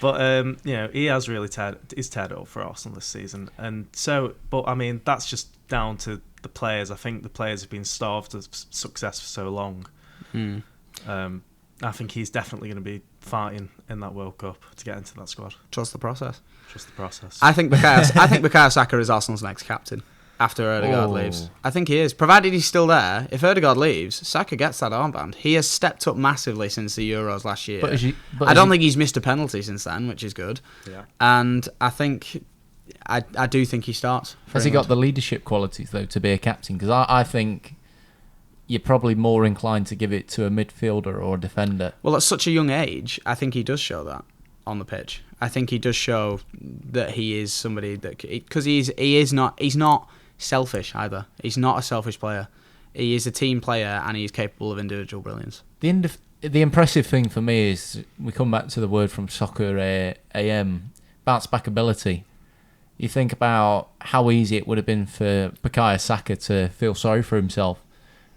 Speaker 3: But, you know, he has really teared it up for Arsenal this season. And so, but, I mean, that's just down to the players. I think the players have been starved of success for so long. I think he's definitely going to be fighting in that World Cup to get into that squad.
Speaker 1: Trust the process.
Speaker 3: I
Speaker 1: think Bukayo Saka is Arsenal's next captain after Ødegaard leaves. I think he is. Provided he's still there, if Ødegaard leaves, Saka gets that armband. He has stepped up massively since the Euros last year. I don't think he's missed a penalty since then, which is good.
Speaker 3: Yeah.
Speaker 1: And I think... I do think he starts.
Speaker 2: Has he got the leadership qualities, though, to be a captain? Because I think you're probably more inclined to give it to a midfielder or a defender.
Speaker 1: Well, at such a young age, I think he does show that on the pitch. I think he does show that he is somebody that... Because he's not selfish either. He's not a selfish player. He is a team player and he's capable of individual brilliance.
Speaker 2: The impressive thing for me is, we come back to the word from Soccer AM, bounce back ability. You think about how easy it would have been for Bukayo Saka to feel sorry for himself.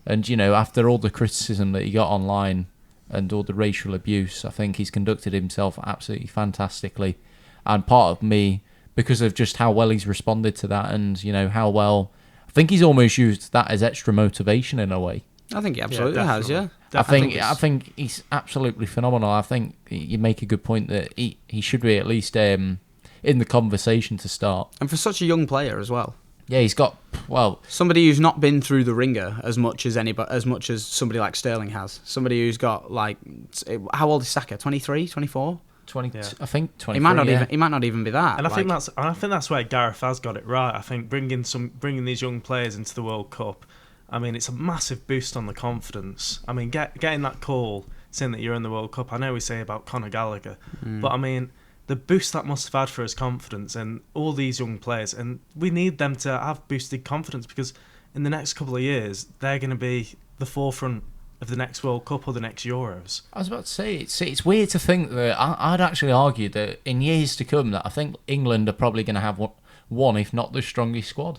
Speaker 2: And, you know, after all the criticism that he got online and all the racial abuse, I think he's conducted himself absolutely fantastically. And part of me, because of just how well he's responded to that and, you know, how well... I think he's almost used that as extra motivation in a way.
Speaker 1: I think he absolutely has, yeah.
Speaker 2: I think he's absolutely phenomenal. I think you make a good point that he should be at least... in the conversation to start. And
Speaker 1: for such a young player as well.
Speaker 2: Yeah, he's got,
Speaker 1: somebody who's not been through the ringer as much as somebody like Sterling has. Somebody who's got, like, how old is Saka? 23, 24?
Speaker 2: 20, yeah. I think 23.
Speaker 1: He might not even be that.
Speaker 3: And I think that's where Gareth has got it right. I think bringing these young players into the World Cup, I mean, it's a massive boost on the confidence. I mean, getting that call saying that you're in the World Cup. I know we say about Conor Gallagher, but I mean, the boost that must have had for his confidence and all these young players, and we need them to have boosted confidence because in the next couple of years they're going to be the forefront of the next World Cup or the next Euros.
Speaker 2: I was about to say, it's weird to think that I'd actually argue that in years to come that I think England are probably going to have one, if not the strongest squad.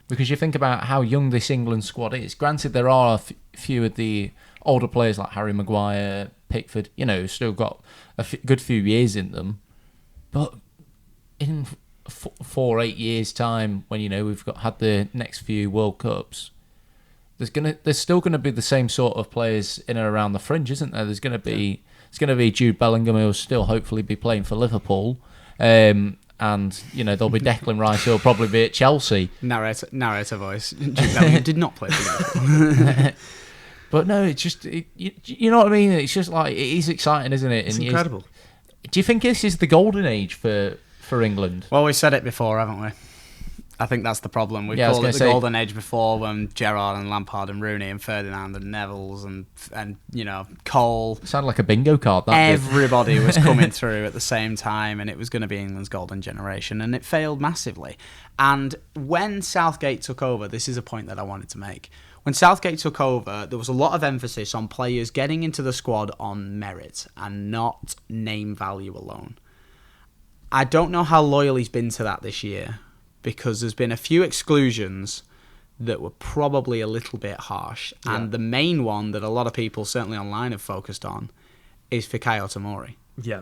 Speaker 2: Because you think about how young this England squad is. Granted, there are a few of the older players like Harry Maguire, Pickford, you know, still got a good few years in them. But in 4-8 years' time, when, you know, we've had the next few World Cups, there's still gonna be the same sort of players in and around the fringe, isn't there? It's gonna be Jude Bellingham, who'll still hopefully be playing for Liverpool. And, you know, there'll be Declan Rice, who'll probably be at Chelsea.
Speaker 1: Narrator voice. Jude Bellingham did not play for Liverpool.
Speaker 2: But no, it's just... you know what I mean? It's just like... It is exciting, isn't it?
Speaker 3: It's incredible.
Speaker 2: Do you think this is the golden age for England?
Speaker 1: Well, we said it before, haven't we? I think that's the problem. We've called it the golden age before when Gerrard and Lampard and Rooney and Ferdinand and Neville's and you know, Cole...
Speaker 2: It sounded like a bingo card, that
Speaker 1: Everybody was coming through at the same time and it was going to be England's golden generation, and it failed massively. And when Southgate took over, this is a point that I wanted to make. When Southgate took over, there was a lot of emphasis on players getting into the squad on merit and not name value alone. I don't know how loyal he's been to that this year, because there's been a few exclusions that were probably a little bit harsh. Yeah. And the main one that a lot of people, certainly online, have focused on is Fikayo Tomori.
Speaker 3: Yeah.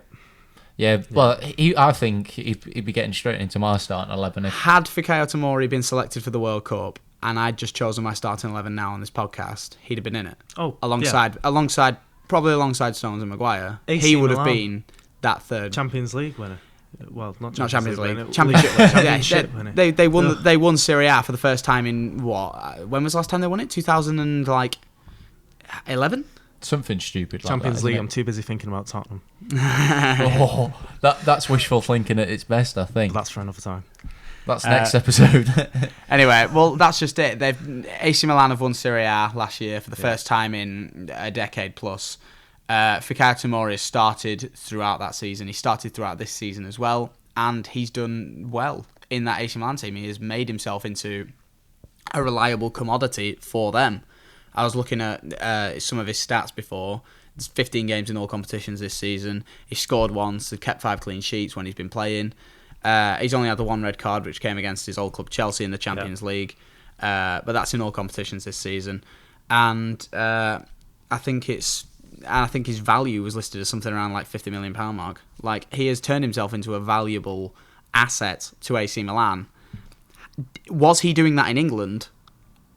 Speaker 2: Yeah, well, I think he'd be getting straight into my starting 11.
Speaker 1: Had Fikayo Tomori been selected for the World Cup, and I'd just chosen my starting 11 now on this podcast, he'd have been in it.
Speaker 3: Oh,
Speaker 1: alongside Stones and Maguire.
Speaker 3: AC
Speaker 1: he would
Speaker 3: Milan.
Speaker 1: have been that third
Speaker 3: Champions League winner. Well, not
Speaker 1: Champions League.
Speaker 3: Winner.
Speaker 1: Championship
Speaker 3: winner.
Speaker 1: They won Serie A for the first time in what? When was the last time they won it? 2011.
Speaker 2: Something stupid like
Speaker 3: Champions
Speaker 2: that,
Speaker 3: League.
Speaker 2: isn't
Speaker 3: I'm too busy thinking about Tottenham.
Speaker 2: That's wishful thinking at its best, I think.
Speaker 3: That's for another time.
Speaker 2: That's next episode.
Speaker 1: Anyway, well, that's just it. AC Milan have won Serie A last year for the first time in a decade plus. Fikayo Tomori has started throughout that season. He started throughout this season as well, and he's done well in that AC Milan team. He has made himself into a reliable commodity for them. I was looking at some of his stats before. There's 15 games in all competitions this season. He scored once. He's kept 5 clean sheets when he's been playing. He's only had the 1 red card, which came against his old club Chelsea in the Champions League. But that's in all competitions this season. And I think his value was listed as something around like £50 million mark. Like, he has turned himself into a valuable asset to AC Milan. Was he doing that in England?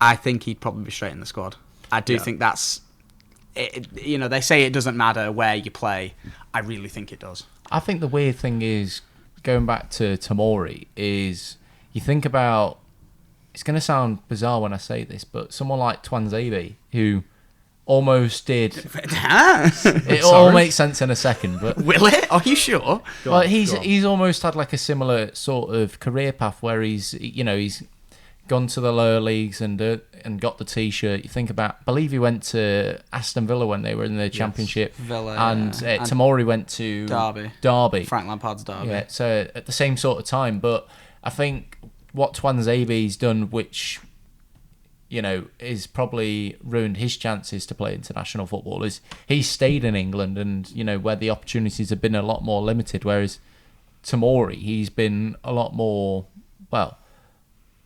Speaker 1: I think he'd probably be straight in the squad. I do think that's... they say it doesn't matter where you play. I really think it does.
Speaker 2: I think the weird thing is, going back to Tomori, is you think about... It's going to sound bizarre when I say this, but someone like Twanzebe, who almost did... It all makes sense in a second, but...
Speaker 1: Will it? Are you sure?
Speaker 2: Well, he's almost had like a similar sort of career path where he's gone to the lower leagues and got the T-shirt. You think about, I believe he went to Aston Villa when they were in the Championship,
Speaker 1: Villa,
Speaker 2: and Tomori went to Derby.
Speaker 1: Frank Lampard's Derby.
Speaker 2: Yeah, so at the same sort of time. But I think what Twanzebe's done, which is probably ruined his chances to play international football, is he's stayed in England and where the opportunities have been a lot more limited. Whereas Tomori, he's been a lot more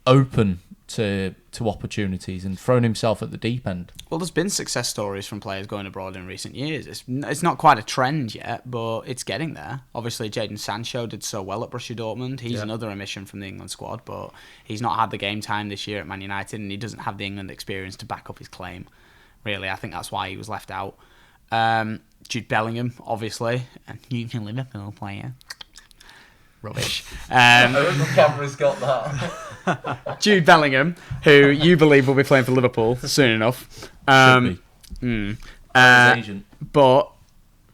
Speaker 2: open to opportunities and thrown himself at the deep end.
Speaker 1: Well, there's been success stories from players going abroad in recent years. It's not quite a trend yet, but it's getting there. Obviously, Jadon Sancho did so well at Borussia Dortmund. He's another omission from the England squad, but he's not had the game time this year at Man United, and he doesn't have the England experience to back up his claim. Really, I think that's why he was left out. Jude Bellingham, obviously, a new Liverpool player. Rubbish.
Speaker 2: The camera's got that.
Speaker 1: Jude Bellingham, who you believe will be playing for Liverpool soon enough. But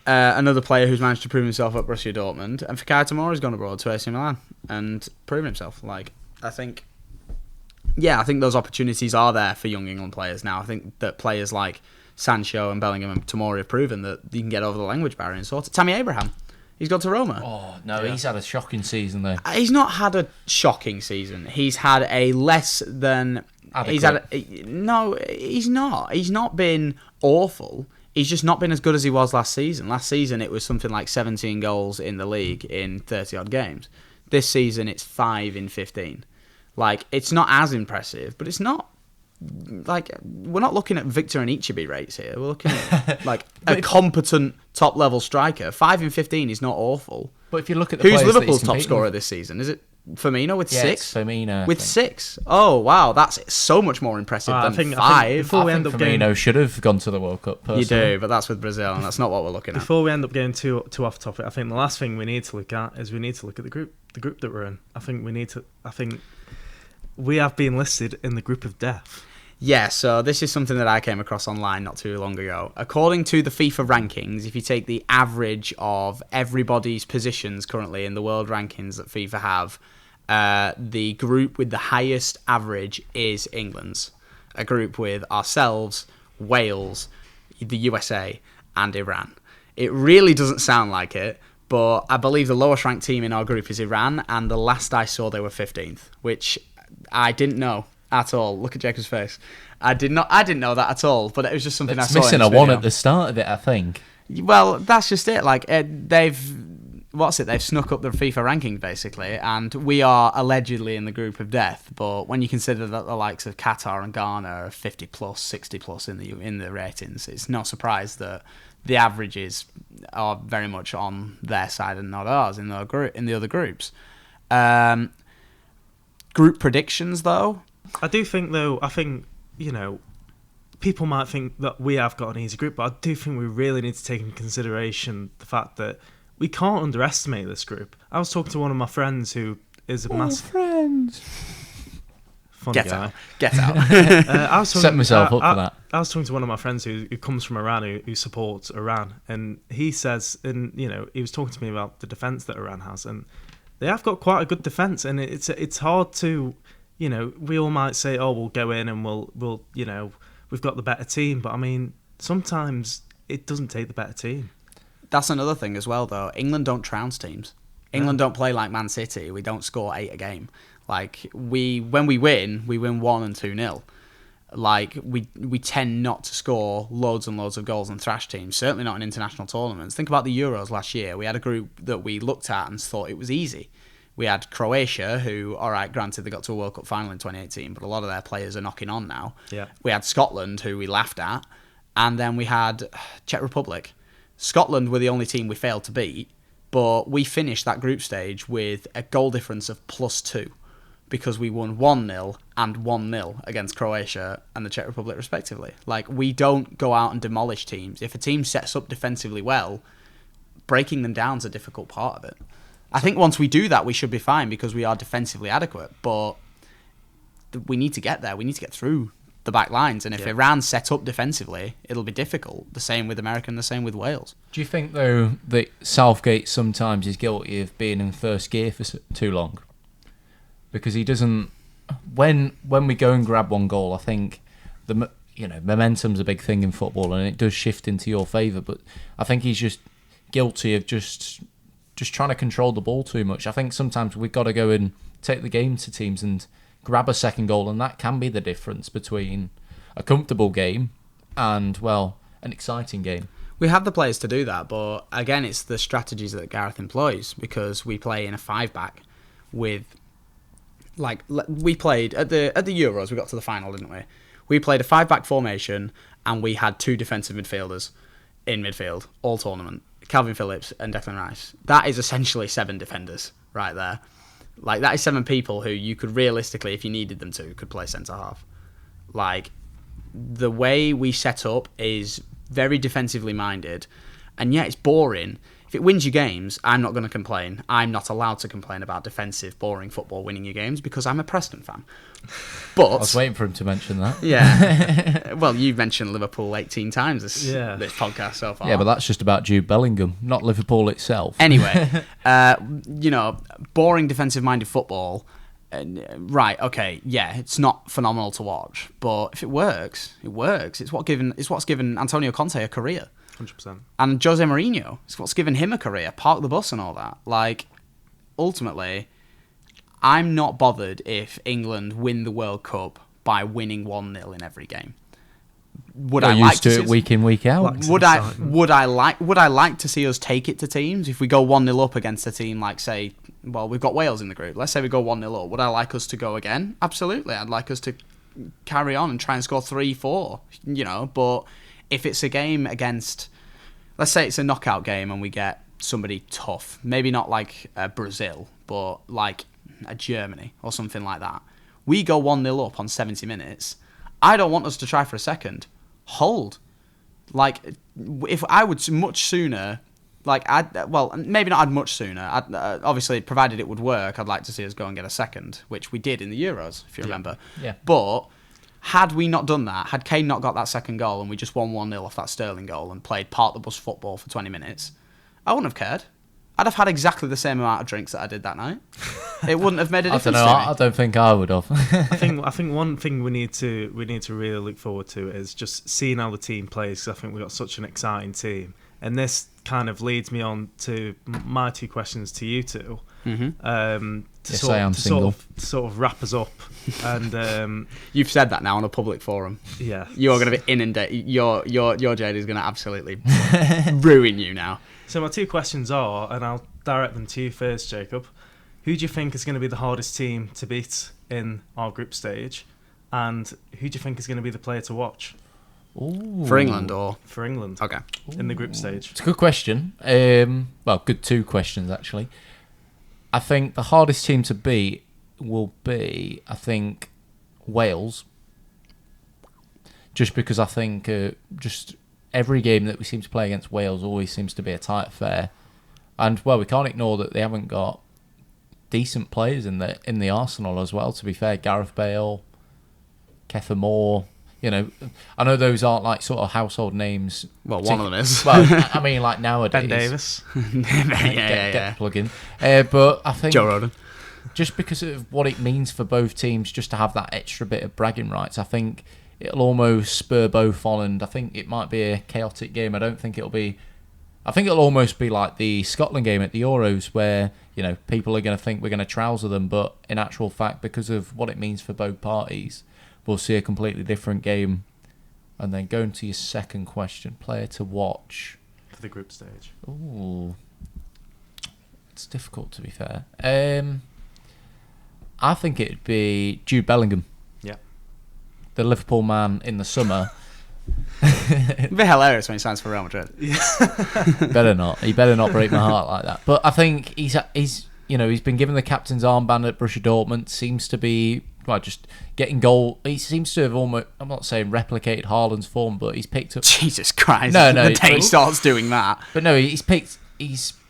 Speaker 1: another player who's managed to prove himself at Borussia Dortmund, and Fikayo Tomori has gone abroad to AC Milan and proven himself. I think those opportunities are there for young England players now. I think that players like Sancho and Bellingham and Tomori have proven that you can get over the language barrier and sort it. Tammy Abraham. He's gone to Roma.
Speaker 2: Oh, no, he's had a shocking season, though.
Speaker 1: He's not had a shocking season. He's had a less than... No, he's not. He's not been awful. He's just not been as good as he was last season. Last season, it was something like 17 goals in the league in 30-odd games. This season, it's 5 in 15. It's not as impressive, but it's not... we're not looking at Victor and Ichibi rates here. We're looking at a competent top-level striker. 5 in 15 is not awful.
Speaker 2: But if you look at the
Speaker 1: who's Liverpool's top scorer this season? Is it Firmino with 6?
Speaker 2: It's Firmino.
Speaker 1: With 6. Oh wow, that's so much more impressive than 5.
Speaker 2: I think Firmino should have gone to the World Cup. Personally.
Speaker 1: You do, but that's with Brazil, and that's not what we're looking at.
Speaker 3: Before we end up getting too off topic, I think the last thing we need to look at is the group that we're in. I think we have been listed in the group of death.
Speaker 1: Yeah, so this is something that I came across online not too long ago. According to the FIFA rankings, if you take the average of everybody's positions currently in the world rankings that FIFA have, the group with the highest average is England's. A group with ourselves, Wales, the USA, and Iran. It really doesn't sound like it, but I believe the lowest ranked team in our group is Iran, and the last I saw they were 15th, which I didn't know at all. Look at Jacob's face. I didn't know that at all, but it was just something I saw.
Speaker 2: It's missing a 1 at the start of it, I think.
Speaker 1: Well, that's just it. they've snuck up the FIFA rankings basically, and we are allegedly in the group of death. But when you consider that the likes of Qatar and Ghana are 50 plus, 60 plus in the ratings, it's no surprise that the averages are very much on their side and not ours in the other groups. Group predictions, though.
Speaker 3: I think, people might think that we have got an easy group, but I do think we really need to take into consideration the fact that we can't underestimate this group. I was talking to one of my friends who is a massive...
Speaker 2: friends.
Speaker 3: Funny
Speaker 1: Get
Speaker 3: guy.
Speaker 1: out. Get out.
Speaker 3: I was talking,
Speaker 2: Set myself up for that.
Speaker 3: I was talking to one of my friends who comes from Iran, who supports Iran, and he says, he was talking to me about the defence that Iran has, and they have got quite a good defence, and it's hard to, we all might say, oh, we'll go in and we'll we've got the better team, but I mean, sometimes it doesn't take the better team.
Speaker 1: That's another thing as well, though. England don't trounce teams. England don't play like Man City. We don't score 8 a game. Like, when we win 1 and 2-0. Like, we tend not to score loads and loads of goals and thrash teams, certainly not in international tournaments. Think about the Euros last year. We had a group that we looked at and thought it was easy. We had Croatia, who, all right, granted they got to a World Cup final in 2018, but a lot of their players are knocking on now.
Speaker 3: Yeah.
Speaker 1: We had Scotland, who we laughed at, and then we had Czech Republic. Scotland were the only team we failed to beat, but we finished that group stage with a goal difference of +2 because we won 1-0 and 1-0 against Croatia and the Czech Republic respectively. Like, we don't go out and demolish teams. If a team sets up defensively well, breaking them down is a difficult part of it. I think once we do that, we should be fine because we are defensively adequate, but we need to get there. We need to get through the back lines, and if Iran's set up defensively, it'll be difficult. The same with America and the same with Wales.
Speaker 2: Do you think, though, that Southgate sometimes is guilty of being in first gear for too long? Because he doesn't... When we go and grab one goal, I think momentum's a big thing in football, and it does shift into your favour, but I think he's just guilty of just trying to control the ball too much. I think sometimes we've got to go and take the game to teams and grab a second goal, and that can be the difference between a comfortable game and, well, an exciting game.
Speaker 1: We have the players to do that, but again, it's the strategies that Gareth employs, because we play in a 5-back with, like, we played at the Euros. We got to the final, didn't we? We played a 5-back formation, and we had 2 defensive midfielders in midfield all tournament, Calvin Phillips and Declan Rice. That is essentially 7 defenders right there. Like, that is 7 people who you could realistically, if you needed them to, could play centre-half. Like, the way we set up is very defensively minded, and yeah, it's boring. If it wins you games, I'm not going to complain. I'm not allowed to complain about defensive, boring football winning you games because I'm a Preston fan. But
Speaker 2: I was waiting for him to mention that.
Speaker 1: Yeah. Well, you've mentioned Liverpool 18 times this podcast so far.
Speaker 2: Yeah, but that's just about Jude Bellingham, not Liverpool itself.
Speaker 1: Anyway, boring defensive-minded football. Right, okay, yeah, it's not phenomenal to watch, but if it works, it works. It's what's given Antonio Conte a career.
Speaker 3: 100%.
Speaker 1: And Jose Mourinho, it's what's given him a career. Park the bus and all that. Like, ultimately, I'm not bothered if England win the World Cup by winning 1-0 in every game. Would I like to see it
Speaker 2: week in, week out?
Speaker 1: Would I like to see us take it to teams? If we go 1-0 up against a team like, say, well, we've got Wales in the group. Let's say we go 1-0 up. Would I like us to go again? Absolutely. I'd like us to carry on and try and score 3-4, but if it's a game against, let's say it's a knockout game and we get somebody tough, maybe not like Brazil, but like a Germany or something like that, we go 1-0 up on 70 minutes, I don't want us to try for a second. Hold. Like, if I would much sooner, maybe not I'd much sooner. Obviously, provided it would work, I'd like to see us go and get a second, which we did in the Euros, if you remember.
Speaker 2: Yeah.
Speaker 1: But had we not done that, had Kane not got that second goal and we just won 1-0 off that Sterling goal and played park the bus football for 20 minutes, I wouldn't have cared. I'd have had exactly the same amount of drinks that I did that night. It wouldn't have made a difference to me.
Speaker 2: I don't think I would have.
Speaker 3: I think one thing we need to really look forward to is just seeing how the team plays, because I think we've got such an exciting team. And this kind of leads me on to my 2 questions to you two.
Speaker 1: Mm-hmm.
Speaker 2: Yes, I am single.
Speaker 3: Sort of wrap us up, and
Speaker 1: You've said that now on a public forum.
Speaker 3: yeah,
Speaker 1: You're going to be inundated. Your Jade is going to absolutely ruin you now.
Speaker 3: So my two questions are, and I'll direct them to you first, Jacob. Who do you think is going to be the hardest team to beat in our group stage, and who do you think is going to be the player to watch
Speaker 2: Ooh.
Speaker 1: For England or?
Speaker 3: for England
Speaker 1: Okay.
Speaker 3: in the group stage?
Speaker 2: It's a good question. Well, good two questions, actually. I think the hardest team to beat will be, I think, Wales. Just because I think just every game that we seem to play against Wales always seems to be a tight affair. And, well, we can't ignore that they haven't got decent players in the arsenal as well, to be fair. Gareth Bale, Kefir Moore. You know, I know those aren't like sort of household names.
Speaker 1: Well, one of them is.
Speaker 2: Well, I mean, like nowadays.
Speaker 3: Ben Davis.
Speaker 1: yeah.
Speaker 2: Get the plug in. But I think
Speaker 1: Joe Roden.
Speaker 2: just because of what it means for both teams, just to have that extra bit of bragging rights, I think it'll almost spur both on, and I think it might be a chaotic game. I think it'll almost be like the Scotland game at the Euros, where, you know, people are going to think we're going to trouser them, but in actual fact, because of what it means for both parties, we'll see a completely different game. And then going to your second question, player to watch
Speaker 3: For the group stage.
Speaker 2: Ooh, it's difficult, to be fair. I think it'd be Jude Bellingham,
Speaker 3: Yeah.
Speaker 2: the Liverpool man in the summer.
Speaker 1: It'd be hilarious when he signs for Real Madrid.
Speaker 2: Better not. He better not break my heart like that. But I think he's been given the captain's armband at Borussia Dortmund. Seems to be just getting goal. He seems to have almost, I'm not saying replicated Haaland's form, but he's picked up.
Speaker 1: Jesus Christ!
Speaker 2: No,
Speaker 1: the day he starts doing that.
Speaker 2: But no, he's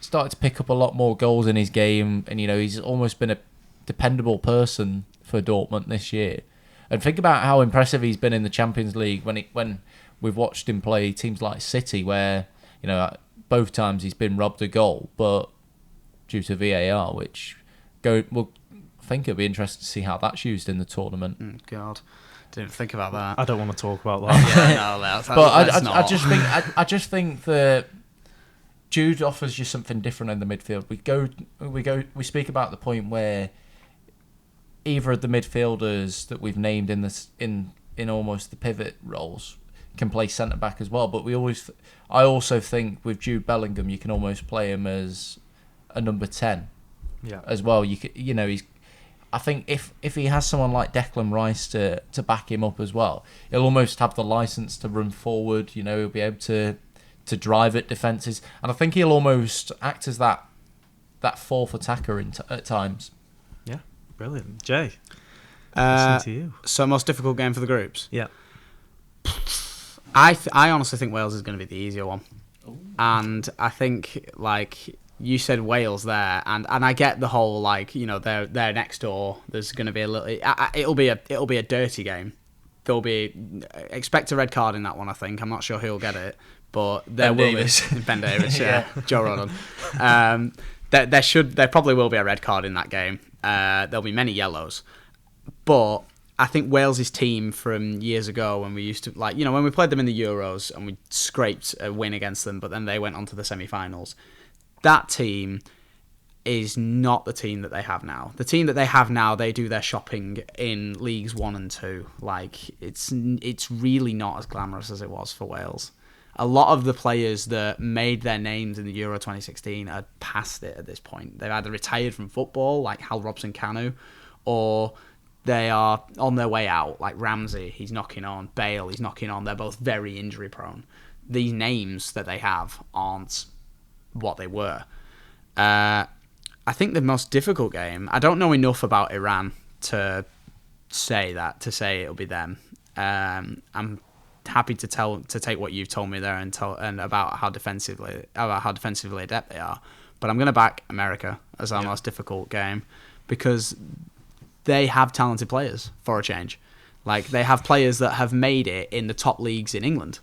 Speaker 2: started to pick up a lot more goals in his game, and he's almost been a dependable person for Dortmund this year. And think about how impressive he's been in the Champions League when we've watched him play teams like City, where both times he's been robbed a goal, but due to VAR, I think it'll be interesting to see how that's used in the tournament.
Speaker 1: God, didn't think about that.
Speaker 3: I don't want to talk about that.
Speaker 1: No, that's
Speaker 2: But I just think that Jude offers you something different in the midfield. We speak about the point where either of the midfielders that we've named in almost the pivot roles can play centre back as well. But I also think with Jude Bellingham, you can almost play him as a number 10 as well. I think if he has someone like Declan Rice to back him up as well, he'll almost have the license to run forward. He'll be able to drive at defences, and I think he'll almost act as that fourth attacker at times.
Speaker 3: Yeah, brilliant. Jay,
Speaker 1: listen
Speaker 3: to you.
Speaker 1: So most difficult game for the groups.
Speaker 3: Yeah.
Speaker 1: I honestly think Wales is going to be the easier one.
Speaker 2: Ooh.
Speaker 1: And I think, like you said, Wales there, and I get the whole, they're next door. There's going to be a little. It'll be a dirty game. Expect a red card in that one. I think. I'm not sure who'll get it, but there will be Ben Davis. Yeah, Joe Roden. There probably will be a red card in that game. There'll be many yellows, but I think Wales' team from years ago, when we used to when we played them in the Euros and we scraped a win against them, but then they went on to the semi-finals. That team is not the team that they have now. The team that they have now, they do their shopping in Leagues 1 and 2. It's really not as glamorous as it was for Wales. A lot of the players that made their names in the Euro 2016 are past it at this point. They've either retired from football, like Hal Robson-Kanu, or they are on their way out, like Ramsey, he's knocking on, Bale, he's knocking on. They're both very injury prone. These names that they have aren't what they were. I think the most difficult game, I don't know enough about Iran to say it'll be them. I'm happy to take what you've told me there and about how defensively adept they are, but I'm going to back America as our most difficult game, because they have talented players for a change. They have players that have made it in the top leagues in England,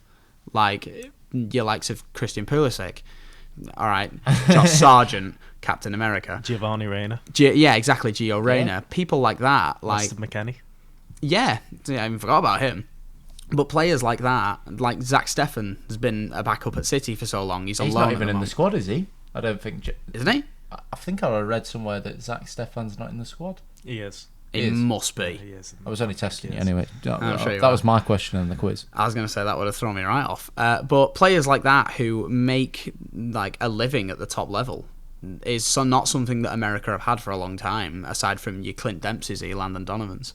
Speaker 1: like your likes of Christian Pulisic. All right, Josh Sargent, Captain America,
Speaker 3: Giovanni Reina.
Speaker 1: Exactly, Gio Reyna. Yeah. People like that,
Speaker 3: Lester McKennie.
Speaker 1: Yeah, I even forgot about him. But players like that, like Zach Steffen, has been a backup at City for so long. He's
Speaker 2: not even in the squad, is he? I don't think.
Speaker 1: Isn't he?
Speaker 2: I think I read somewhere that Zach Stefan's not in the squad.
Speaker 3: He is.
Speaker 1: It must be.
Speaker 3: He is.
Speaker 2: I was only testing you anyway.
Speaker 1: I'm sure you
Speaker 2: that
Speaker 1: are.
Speaker 2: was my question in the quiz.
Speaker 1: I was going to say that would have thrown me right off. But players like that who make like a living at the top level is not something that America have had for a long time, aside from your Clint Dempsey's, your Landon Donovans.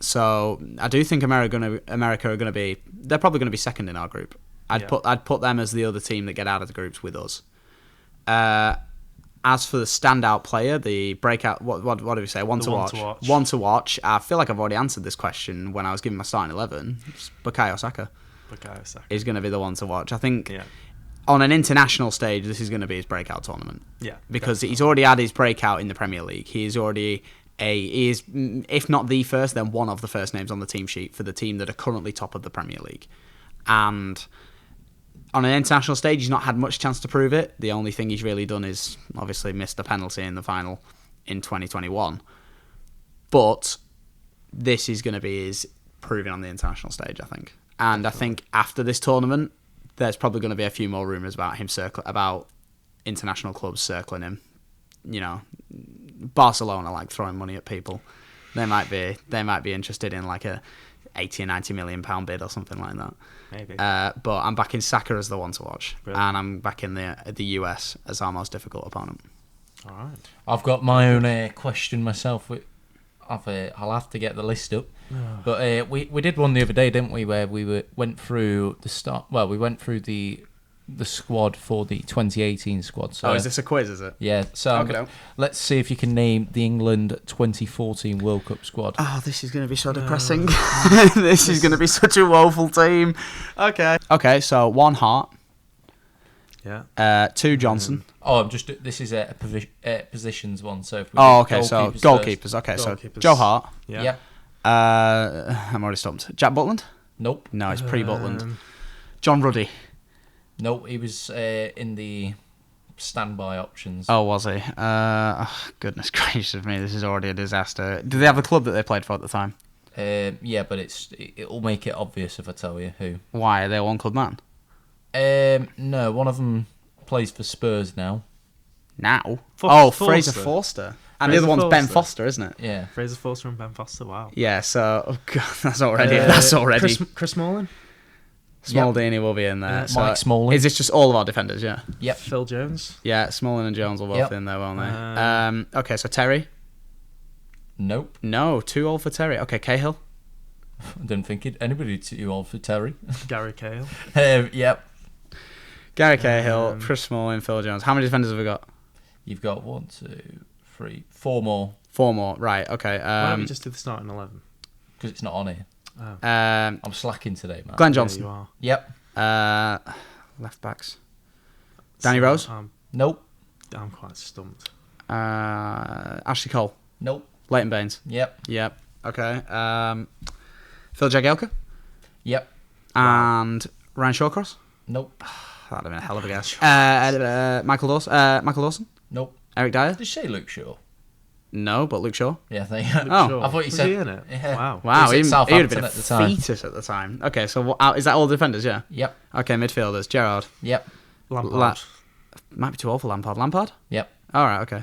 Speaker 1: So I do think America are going to be. They're probably going to be second in our group. I'd put them as the other team that get out of the groups with us. As for the standout player, the breakout, what do we say? One to watch. I feel like I've already answered this question when I was giving my starting 11. It's Bukayo Saka. Is going to be the one to watch. I think on an international stage, this is going to be his breakout tournament.
Speaker 3: Yeah,
Speaker 1: because he's already had his breakout in the Premier League. He is, if not the first, then one of the first names on the team sheet for the team that are currently top of the Premier League. And on an international stage, he's not had much chance to prove it. The only thing he's really done is obviously missed a penalty in the final in 2021. But this is going to be his proving on the international stage, I think. And I think after this tournament, there's probably going to be a few more rumours about him about international clubs circling him. You know, Barcelona like throwing money at people. They might be interested in like a 80 or 90 million pound bid or something like that.
Speaker 3: Maybe.
Speaker 1: But I'm backing Saka as the one to watch.
Speaker 3: Brilliant.
Speaker 1: And I'm backing the US as our most difficult opponent.
Speaker 3: All right.
Speaker 2: I've got my own question myself. I'll have to get the list up. But we did one the other day, didn't we? Where we went through the start. Well, we went through the squad for the 2018 squad. So,
Speaker 1: is this a quiz? Is it?
Speaker 2: Yeah. So
Speaker 1: Okay.
Speaker 2: let's see if you can name the England 2014 World Cup squad.
Speaker 1: Oh, this is going to be so depressing. This is going to be such a woeful team. Okay. Okay. So 1 Hart.
Speaker 3: Yeah.
Speaker 1: 2 Johnson.
Speaker 2: This is a positions one. So if we
Speaker 1: Okay.
Speaker 2: do
Speaker 1: So
Speaker 2: goalkeepers
Speaker 1: goalkeepers.
Speaker 2: first.
Speaker 1: Okay. So
Speaker 3: Goalkeepers.
Speaker 1: Joe Hart.
Speaker 3: Yeah.
Speaker 2: Yep.
Speaker 1: I'm already stumped. Jack Butland.
Speaker 2: Nope.
Speaker 1: No, it's pre-Butland. John Ruddy.
Speaker 2: Nope. He was in the standby options.
Speaker 1: Oh, was he? Goodness gracious of me, this is already a disaster. Did they have a club that they played for at the time?
Speaker 2: Yeah, but it'll make it obvious if I tell you who.
Speaker 1: Why? Are they a one-club man?
Speaker 2: No, one of them plays for Spurs now.
Speaker 1: Now?
Speaker 3: Forster.
Speaker 1: Fraser Forster. And the
Speaker 3: Fraser
Speaker 1: other one's Ben
Speaker 3: Forster.
Speaker 1: Foster, isn't it?
Speaker 2: Yeah.
Speaker 3: Fraser Forster and Ben Foster. Wow.
Speaker 1: Yeah, so... Oh God, that's already...
Speaker 3: Chris Smalling.
Speaker 1: Smaldini will be in there.
Speaker 2: Mike Smalling.
Speaker 1: Is this just all of our defenders, yeah?
Speaker 2: Yep.
Speaker 3: Phil Jones.
Speaker 1: Yeah, Smalling and Jones will both
Speaker 2: Yep.
Speaker 1: be in there, won't they? Okay, so Terry?
Speaker 2: Nope.
Speaker 1: No, too old for Terry. Okay, Cahill?
Speaker 2: I didn't think anybody too old for Terry.
Speaker 3: Gary Cahill.
Speaker 2: Yep.
Speaker 1: Gary Cahill, Chris Smalling, Phil Jones. How many defenders have we got?
Speaker 2: You've got 1, 2, 3, 4 more
Speaker 1: 4 more. Right, okay.
Speaker 3: Why don't we just do the starting 11?
Speaker 2: because it's not on here.
Speaker 3: Oh.
Speaker 2: I'm slacking today, man.
Speaker 1: Glenn
Speaker 3: Yeah,
Speaker 1: Johnson.
Speaker 3: you are.
Speaker 2: Yep.
Speaker 1: Left backs. Danny Rose.
Speaker 2: Nope.
Speaker 3: I'm quite stumped.
Speaker 1: Ashley Cole.
Speaker 2: Nope.
Speaker 1: Leighton Baines.
Speaker 2: Yep.
Speaker 1: Yep. Okay. Phil Jagielka.
Speaker 2: Yep.
Speaker 1: And Ryan Shawcross.
Speaker 2: Nope.
Speaker 1: That'd have been a hell of a guess. Michael Dawson.
Speaker 2: Nope.
Speaker 1: Eric Dyer.
Speaker 2: Did you say Luke Shaw?
Speaker 1: No, but Luke Shaw.
Speaker 2: Yeah, they.
Speaker 1: Oh.
Speaker 3: Sure.
Speaker 2: I thought you
Speaker 3: Was
Speaker 2: said-
Speaker 3: he in it?
Speaker 2: Yeah.
Speaker 3: Wow.
Speaker 1: Wow,
Speaker 2: He
Speaker 1: he
Speaker 2: was
Speaker 1: would
Speaker 2: at
Speaker 1: have been
Speaker 2: Southampton
Speaker 1: a
Speaker 2: at the time.
Speaker 1: fetus at the time. Okay, so is that all defenders? Yeah.
Speaker 2: Yep.
Speaker 1: Okay, midfielders. Gerrard.
Speaker 2: Yep.
Speaker 3: Lampard.
Speaker 1: Might be too old for Lampard. Lampard.
Speaker 2: Yep.
Speaker 1: All right. Okay.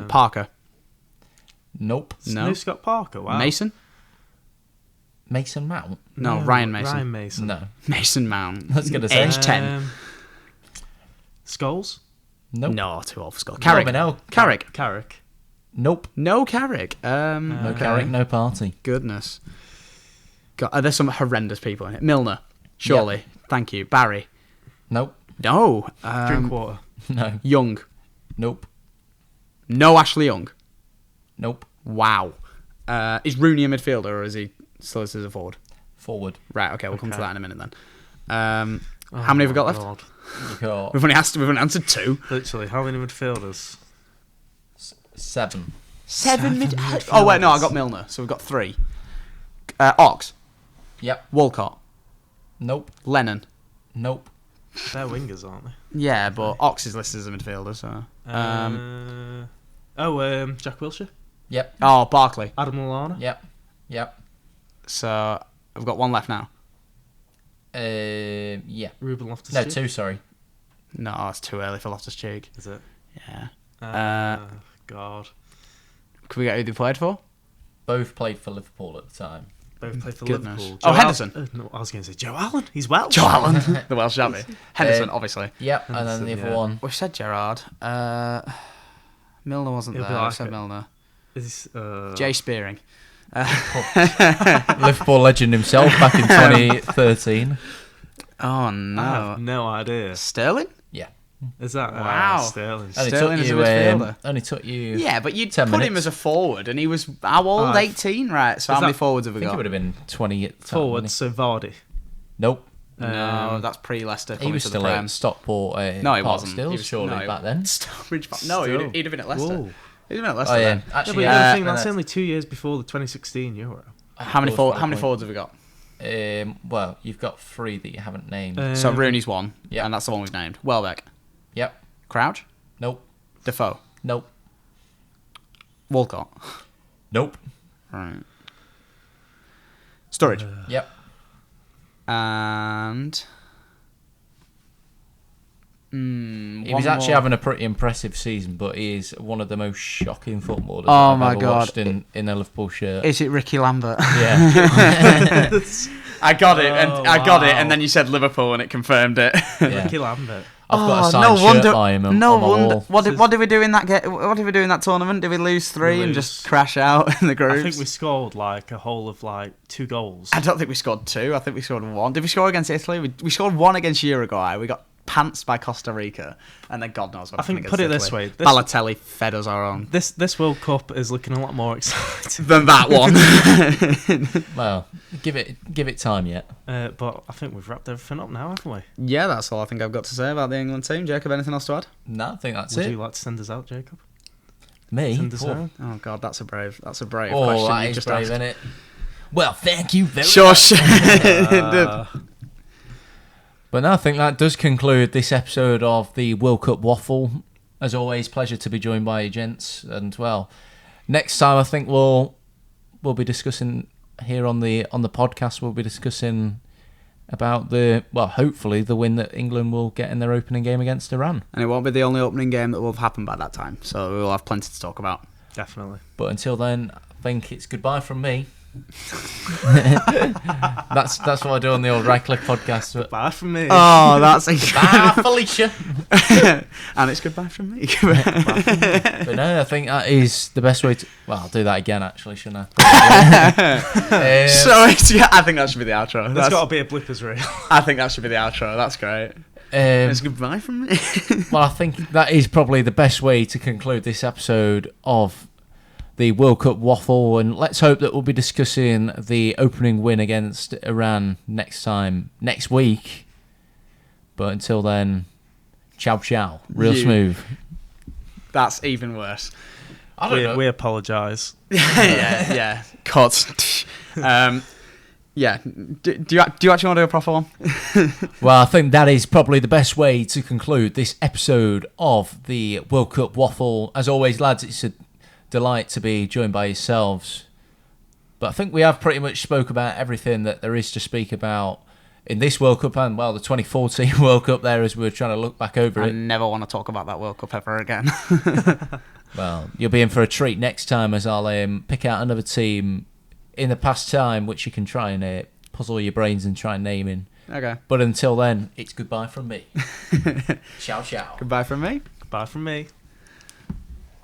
Speaker 1: Parker.
Speaker 2: Nope.
Speaker 1: No.
Speaker 3: New Scott Parker. Wow.
Speaker 1: Mason.
Speaker 2: Mason Mount.
Speaker 1: No, Ryan Mason.
Speaker 3: Ryan Mason.
Speaker 2: No.
Speaker 1: Mason Mount.
Speaker 2: I was gonna say.
Speaker 1: Age 10.
Speaker 3: Scholes.
Speaker 2: Nope.
Speaker 1: No, too old for Scott. Carrick.
Speaker 2: No.
Speaker 1: Carrick.
Speaker 3: Carrick.
Speaker 2: Nope.
Speaker 1: No Carrick.
Speaker 2: No
Speaker 1: Okay.
Speaker 2: Carrick. No party.
Speaker 1: Goodness. God, there's some horrendous people in it. Milner. Surely. Thank you. Barry.
Speaker 2: Nope.
Speaker 1: No.
Speaker 3: Drinkwater.
Speaker 2: No.
Speaker 1: Young.
Speaker 2: Nope.
Speaker 1: No Ashley Young.
Speaker 2: Nope.
Speaker 1: Wow. Is Rooney a midfielder or is he still as a forward?
Speaker 2: Forward.
Speaker 1: Right. Okay. We'll come to
Speaker 3: Okay.
Speaker 1: that in a minute then. How many have we got left?
Speaker 3: God.
Speaker 2: You got
Speaker 1: We've only answered 2.
Speaker 3: Literally, how many midfielders?
Speaker 2: 7.
Speaker 1: 7
Speaker 3: midfielders.
Speaker 1: Oh wait, no, I got Milner, so we've got 3. Ox,
Speaker 2: Yep.
Speaker 1: Walcott,
Speaker 2: Nope.
Speaker 1: Lennon.
Speaker 2: Nope.
Speaker 3: They're wingers, aren't they?
Speaker 1: Yeah, but Ox is listed as a midfielder, so.
Speaker 3: Jack Wilshere.
Speaker 2: Yep.
Speaker 1: Oh, Barkley.
Speaker 3: Adam Lallana.
Speaker 2: Yep. Yep.
Speaker 1: So I've got 1 left now.
Speaker 2: Yeah.
Speaker 3: Ruben Loftus.
Speaker 2: No, 2. Sorry.
Speaker 1: No, it's too early for Loftus-Cheek.
Speaker 3: Is it?
Speaker 1: Yeah.
Speaker 3: God.
Speaker 1: Could we get who they played for?
Speaker 2: Both played for Liverpool at the time.
Speaker 3: Both played for
Speaker 1: Goodness.
Speaker 3: Liverpool.
Speaker 1: Oh, Henderson.
Speaker 3: No, I was going to say Joe Allen. He's Welsh.
Speaker 1: Joe Allen. The Welsh champion. Henderson, obviously.
Speaker 2: Yep, and then the
Speaker 3: Henderson,
Speaker 2: other
Speaker 3: yeah.
Speaker 2: one.
Speaker 1: We've said Gerrard. Milner wasn't
Speaker 3: It'll be
Speaker 1: there.
Speaker 3: like
Speaker 1: We've said
Speaker 3: it.
Speaker 1: Milner.
Speaker 3: Is,
Speaker 1: Jay Spearing.
Speaker 2: Liverpool legend himself back in 2013.
Speaker 1: Oh,
Speaker 3: I
Speaker 1: no.
Speaker 3: have no idea.
Speaker 1: Sterling?
Speaker 2: Yeah.
Speaker 3: Is that
Speaker 1: Wow.
Speaker 3: Sterling?
Speaker 2: Only
Speaker 1: Sterling
Speaker 2: took
Speaker 1: is a
Speaker 2: you,
Speaker 1: midfielder.
Speaker 2: only took you.
Speaker 1: Yeah, but you'd
Speaker 2: 10
Speaker 1: put him
Speaker 2: minutes.
Speaker 1: as a forward, and he was how old? 18, right? So
Speaker 3: Is
Speaker 1: how many
Speaker 3: that-
Speaker 1: forwards have
Speaker 2: I
Speaker 1: we
Speaker 2: think it
Speaker 1: got?
Speaker 2: would have been 20 at the time.
Speaker 3: Forward,
Speaker 2: wouldn't
Speaker 3: so Vardy.
Speaker 2: he? Nope.
Speaker 1: No, that's pre-Leicester.
Speaker 2: He
Speaker 1: coming
Speaker 2: was
Speaker 1: to
Speaker 2: still
Speaker 1: the Prem.
Speaker 2: at Stockport.
Speaker 1: No, he
Speaker 2: Park
Speaker 1: wasn't.
Speaker 2: Stills,
Speaker 1: He was,
Speaker 2: surely,
Speaker 1: no,
Speaker 2: back then.
Speaker 1: Stockbridge Park. No,
Speaker 3: Still.
Speaker 1: he'd have been at Leicester.
Speaker 3: Whoa.
Speaker 1: He'd have been at Leicester
Speaker 2: Oh, yeah.
Speaker 1: then.
Speaker 3: Yeah,
Speaker 2: Actually,
Speaker 3: but you
Speaker 2: yeah.
Speaker 3: gotta think
Speaker 2: and
Speaker 3: that's
Speaker 2: that-
Speaker 3: only 2 years before the 2016 Euro.
Speaker 1: How many
Speaker 2: Goes by
Speaker 1: how many
Speaker 2: point.
Speaker 1: forwards have we got?
Speaker 2: Well, you've got 3 that you haven't named.
Speaker 1: So Rooney's one,
Speaker 2: yeah.
Speaker 1: and that's the one we've named. Welbeck,
Speaker 2: Yep.
Speaker 1: Crouch,
Speaker 2: Nope.
Speaker 1: Defoe,
Speaker 2: Nope.
Speaker 1: Walcott.
Speaker 2: Nope.
Speaker 1: Right. Sturridge.
Speaker 2: Yep.
Speaker 1: And
Speaker 2: He was actually having a pretty impressive season, but he is one of the most shocking footballers
Speaker 1: Oh
Speaker 2: I've
Speaker 1: my
Speaker 2: ever
Speaker 1: God.
Speaker 2: watched in a Liverpool shirt.
Speaker 1: Is it Ricky Lambert?
Speaker 2: Yeah.
Speaker 1: I got it, and
Speaker 3: Oh,
Speaker 1: I got it,
Speaker 3: wow.
Speaker 1: and then you said Liverpool, and it confirmed it.
Speaker 2: Yeah.
Speaker 3: Ricky Lambert.
Speaker 2: I've got a signed shirt by him on my wall.
Speaker 1: What did we do in that What did we do in that tournament? Did we lose 3 and just crash out in the groups?
Speaker 3: I think we scored like a whole of like 2 goals.
Speaker 1: I don't think we scored 2. I think we scored 1. Did we score against Italy? We scored 1 against Uruguay. We got pantsed by Costa Rica, and then God knows what
Speaker 3: I think,
Speaker 1: happened
Speaker 3: put it
Speaker 1: against
Speaker 3: this
Speaker 1: Italy.
Speaker 3: way, this-
Speaker 1: Balotelli fed us our own.
Speaker 3: This World Cup is looking a lot more exciting.
Speaker 1: Than that one.
Speaker 2: Well, give it time yet.
Speaker 3: But I think we've wrapped everything up now, haven't we?
Speaker 1: Yeah, that's all I think I've got to say about the England team. Jacob, anything else to add?
Speaker 2: No, I think that's
Speaker 3: Would
Speaker 2: it.
Speaker 3: you like to send us out, Jacob?
Speaker 2: Me?
Speaker 3: Send us
Speaker 2: Oh,
Speaker 3: home?
Speaker 1: Oh God, that's a brave
Speaker 2: oh,
Speaker 1: question
Speaker 2: that
Speaker 1: you
Speaker 2: is
Speaker 1: just
Speaker 2: brave,
Speaker 1: asked.
Speaker 2: isn't it? Well, thank you very
Speaker 1: Shush.
Speaker 2: But no, I think that does conclude this episode of the World Cup Waffle. As always, pleasure to be joined by you gents. And well, next time I think we'll be discussing here on the podcast. We'll be discussing about hopefully the win that England will get in their opening game against Iran.
Speaker 1: And it won't be the only opening game that will have happened by that time, so we'll have plenty to talk about.
Speaker 3: Definitely.
Speaker 2: But until then, I think it's goodbye from me. That's what I do on the old Radcliffe podcast. But
Speaker 3: Bye from me.
Speaker 1: Oh, that's
Speaker 2: bye, Felicia.
Speaker 1: and it's goodbye from me.
Speaker 2: But no, I think that is the best way to. Well, I'll do that again, actually, shouldn't I?
Speaker 1: So I think that should be the outro.
Speaker 3: There's got to be a blippers reel.
Speaker 1: I think that should be the outro. That's great. It's goodbye from me.
Speaker 2: Well, I think that is probably the best way to conclude this episode of the World Cup Waffle, and let's hope that we'll be discussing the opening win against Iran next week. But until then, ciao ciao, real
Speaker 1: You.
Speaker 2: smooth.
Speaker 1: That's even worse.
Speaker 2: I don't know.
Speaker 3: We apologise.
Speaker 1: yeah. Cut. Yeah. Do you actually want to do a proper one?
Speaker 2: Well, I think that is probably the best way to conclude this episode of the World Cup Waffle. As always, lads, it's a delight to be joined by yourselves. But I think we have pretty much spoke about everything that there is to speak about in this World Cup and, well, the 2014 World Cup there as we were trying to look back over
Speaker 1: I
Speaker 2: it.
Speaker 1: never want to talk about that World Cup ever again.
Speaker 2: Well, you'll be in for a treat next time as I'll pick out another team in the past time which you can try and puzzle your brains and try and name in.
Speaker 1: Okay.
Speaker 2: But until then, it's goodbye from me. Ciao, ciao.
Speaker 1: Goodbye from me.
Speaker 3: Bye from me.